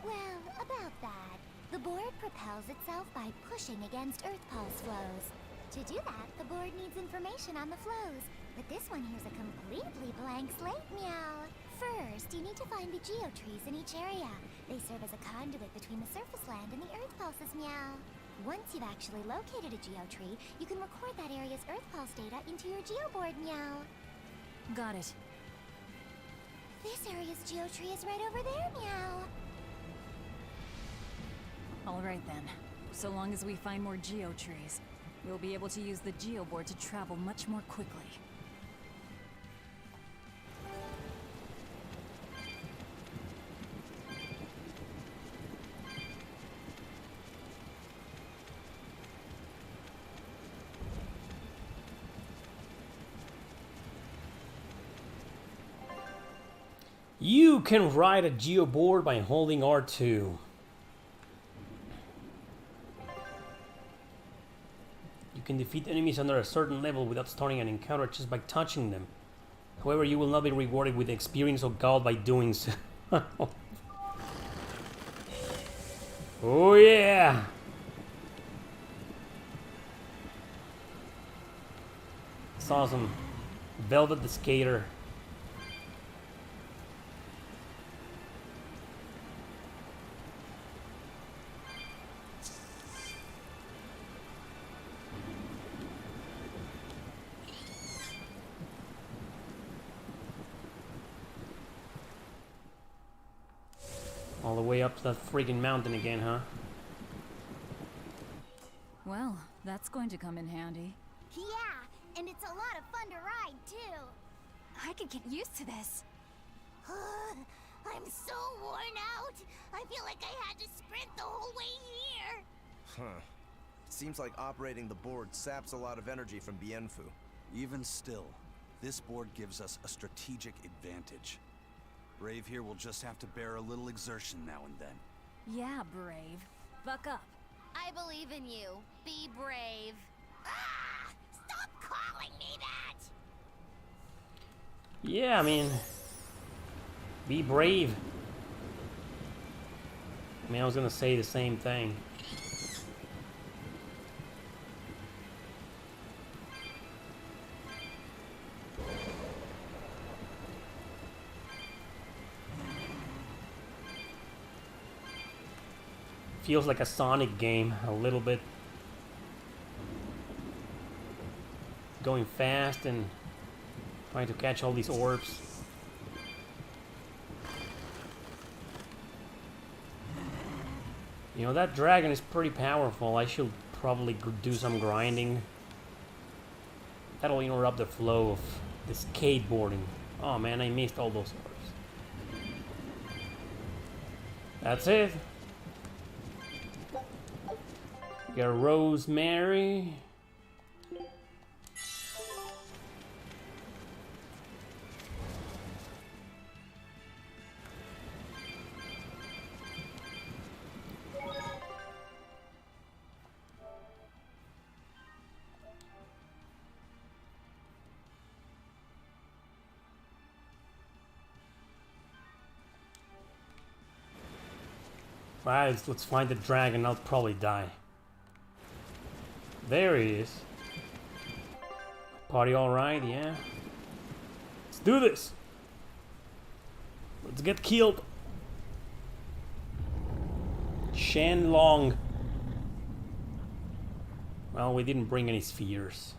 Well, about that. The board propels itself by pushing against Earth Pulse flows. To do that, the board needs information on the flows. But this one here's a completely blank slate, meow. First, you need to find the geotrees in each area. They serve as a conduit between the surface land and the Earth Pulses, meow. Once you've actually located a geotree, you can record that area's Earth Pulse data into your Geo Board, meow. Got it. This area's geotree is right over there, meow. Alright then. So long as we find more geotrees, we'll be able to use the Geo Board to travel much more quickly. You can ride a Geo Board by holding R2. You can defeat enemies under a certain level without starting an encounter just by touching them. However, you will not be rewarded with experience or gold by doing so. Oh yeah! It's awesome. Velvet the Skater. All the way up to that freaking mountain again, huh? Well, that's going to come in handy. Yeah, and it's a lot of fun to ride, too. I could get used to this. I'm so worn out. I feel like I had to sprint the whole way here. Huh. Seems like operating the board saps a lot of energy from Bienfu. Even still, this board gives us a strategic advantage. Brave here will just have to bear a little exertion now and then. Yeah, Brave. Buck up. I believe in you. Be brave. Ah! Stop calling me that! Yeah, I mean... Be brave. I mean, I was gonna say the same thing. Feels like a Sonic game, a little bit. Going fast and trying to catch all these orbs. You know, that dragon is pretty powerful. I should probably do some grinding. That'll interrupt the flow of the skateboarding. Oh man, I missed all those orbs. That's it. Got Rosemary. Right, let's find the dragon. I'll probably die. There he is. Party all right, yeah. do this. Let's get killed. Shenlong. Well, we didn't bring any spheres.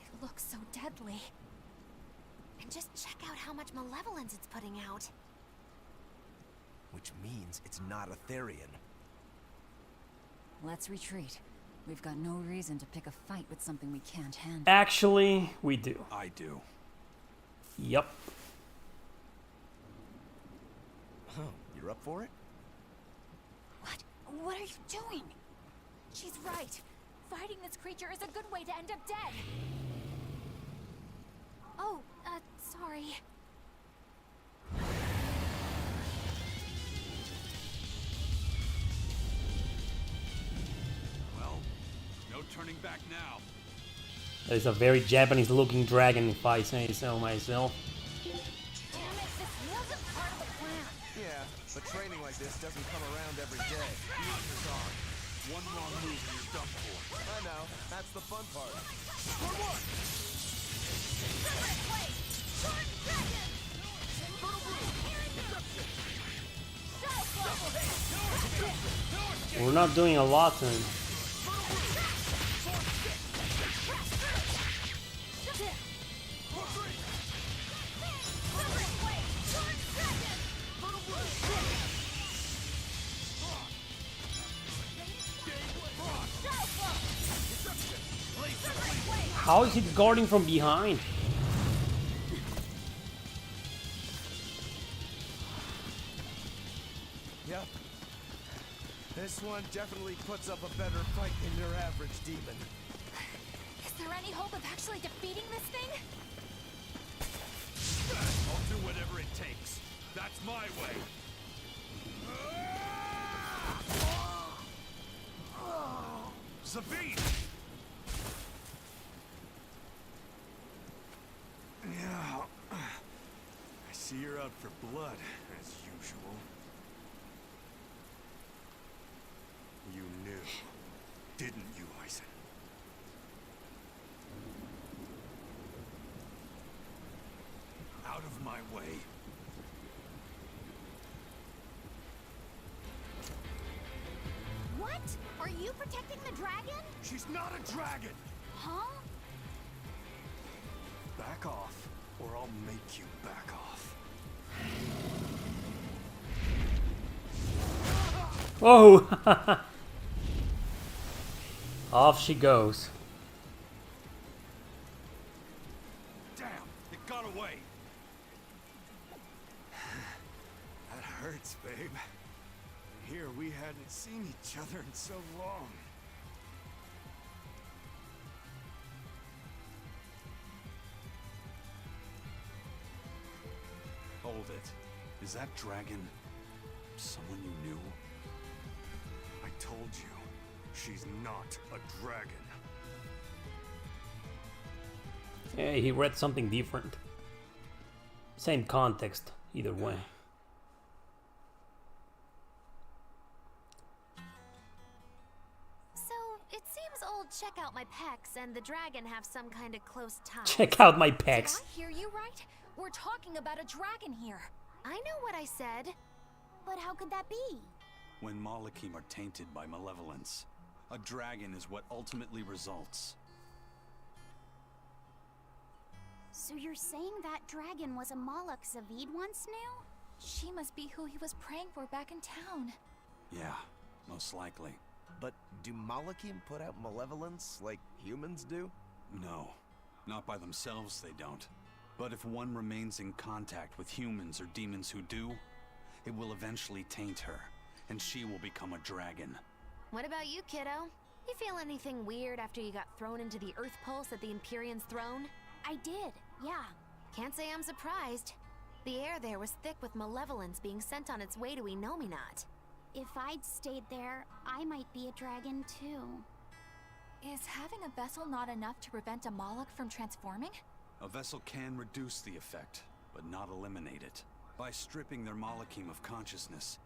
It looks so deadly. And just check out how much malevolence it's putting out. Which means it's not a Therian. Let's retreat. We've got no reason to pick a fight with something we can't handle. Actually, we do. I do. Yup. Huh, you're up for it? What? What are you doing? She's right. Fighting this creature is a good way to end up dead. Oh, sorry. Well, no turning back now. There's a very Japanese looking dragon, if I say so myself. Damn it, this wasn't part of the plan. Yeah, but training like this doesn't come around every day. Years on. One wrong move and you're done for. I know, that's the fun part. For what? We're not doing a lot then. How is it guarding from behind? Yep. This one definitely puts up a better fight than your average demon. Is there any hope of actually defeating this thing? I'll do whatever it takes. That's my way. Sabine! Yeah. I see you're out for blood, as usual. You knew, didn't you, Eisen? Out of my way. What? Are you protecting the dragon? She's not a dragon! Huh? Back off, or I'll make you back off. Oh! Off she goes. Damn, it got away. That hurts, babe. Here we hadn't seen each other in so long. Hold it. Is that dragon someone you knew? I told you, she's not a dragon. Yeah, he read something different. Same context, either way. So, it seems old Check Out My Pecs and the dragon have some kind of close ties. Check out my Did pecs. I hear you right? We're talking about a dragon here. I know what I said. But how could that be? When Malachim are tainted by malevolence, a dragon is what ultimately results. So you're saying that dragon was a Moloch Zavid once knew? She must be who he was praying for back in town. Yeah, most likely. But do Malachim put out malevolence like humans do? No, not by themselves they don't. But if one remains in contact with humans or demons who do, it will eventually taint her, and she will become a dragon. What about you, kiddo? You feel anything weird after you got thrown into the Earth Pulse at the Empyrean's throne? I did, yeah. Can't say I'm surprised. The air there was thick with malevolence being sent on its way to Enominat. If I'd stayed there, I might be a dragon too. Is having a vessel not enough to prevent a Moloch from transforming? A vessel can reduce the effect, but not eliminate it. By stripping their Malachim of consciousness,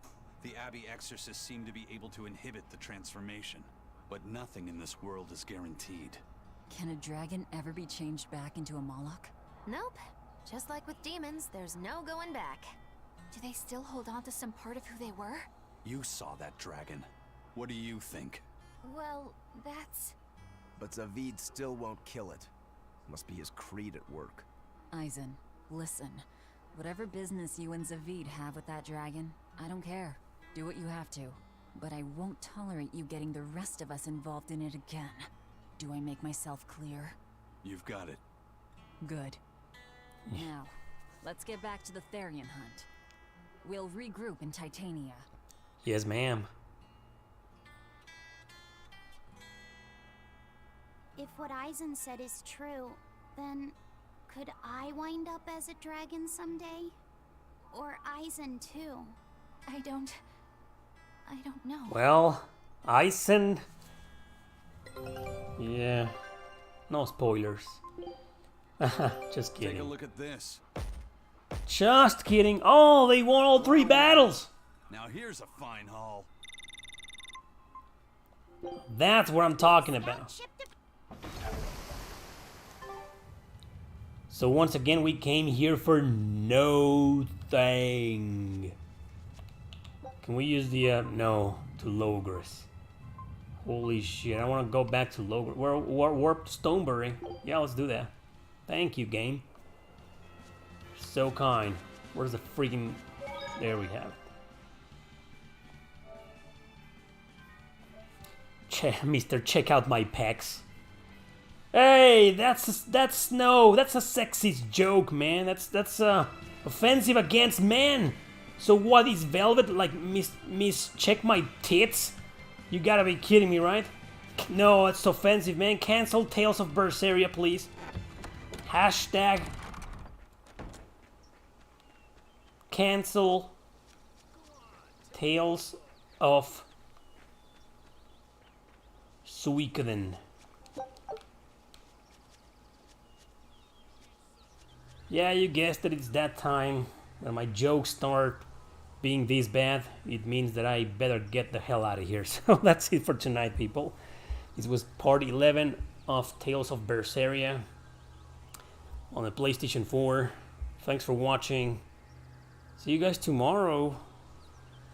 the Abbey exorcists seem to be able to inhibit the transformation. But nothing in this world is guaranteed. Can a dragon ever be changed back into a Moloch? Nope. Just like with demons, there's no going back. Do they still hold on to some part of who they were? You saw that dragon. What do you think? Well, that's... But Zavid still won't kill it. Must be his creed at work. Eisen, listen. Whatever business you and Zavid have with that dragon, I don't care. Do what you have to. But I won't tolerate you getting the rest of us involved in it again. Do I make myself clear? You've got it. Good. Now, let's get back to the Therian hunt. We'll regroup in Titania. Yes, ma'am. If what Eisen said is true, then could I wind up as a dragon someday? Or Eisen too? I don't know. Well, Eisen... Yeah. No spoilers. Just kidding. Take a look at this. Just kidding. Oh, they won all 3 battles. Now here's a fine haul. That's what I'm talking about. So once again, we came here for no thing. Can we use the, no, to Logris. Holy shit, I want to go back to Logris. We're warp to Stonebury. Yeah, let's do that. Thank you, game. So kind. Where's the freaking... There we have it. Mister, check out my pecs. Hey, that's no, that's a sexist joke, man. That's offensive against men. So what is Velvet like? Miss, check my tits. You gotta be kidding me, right? No, it's offensive, man. Cancel Tales of Berseria, please. Hashtag cancel Tales of Suikoden. Yeah, you guessed it, it's that time. When my jokes start being this bad, it means that I better get the hell out of here. So that's it for tonight, people. This was part 11 of Tales of Berseria on the PlayStation 4. Thanks for watching. See you guys tomorrow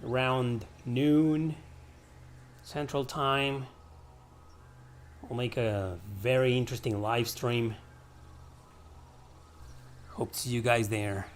around noon Central Time. I'll make a very interesting live stream. Hope to see you guys there.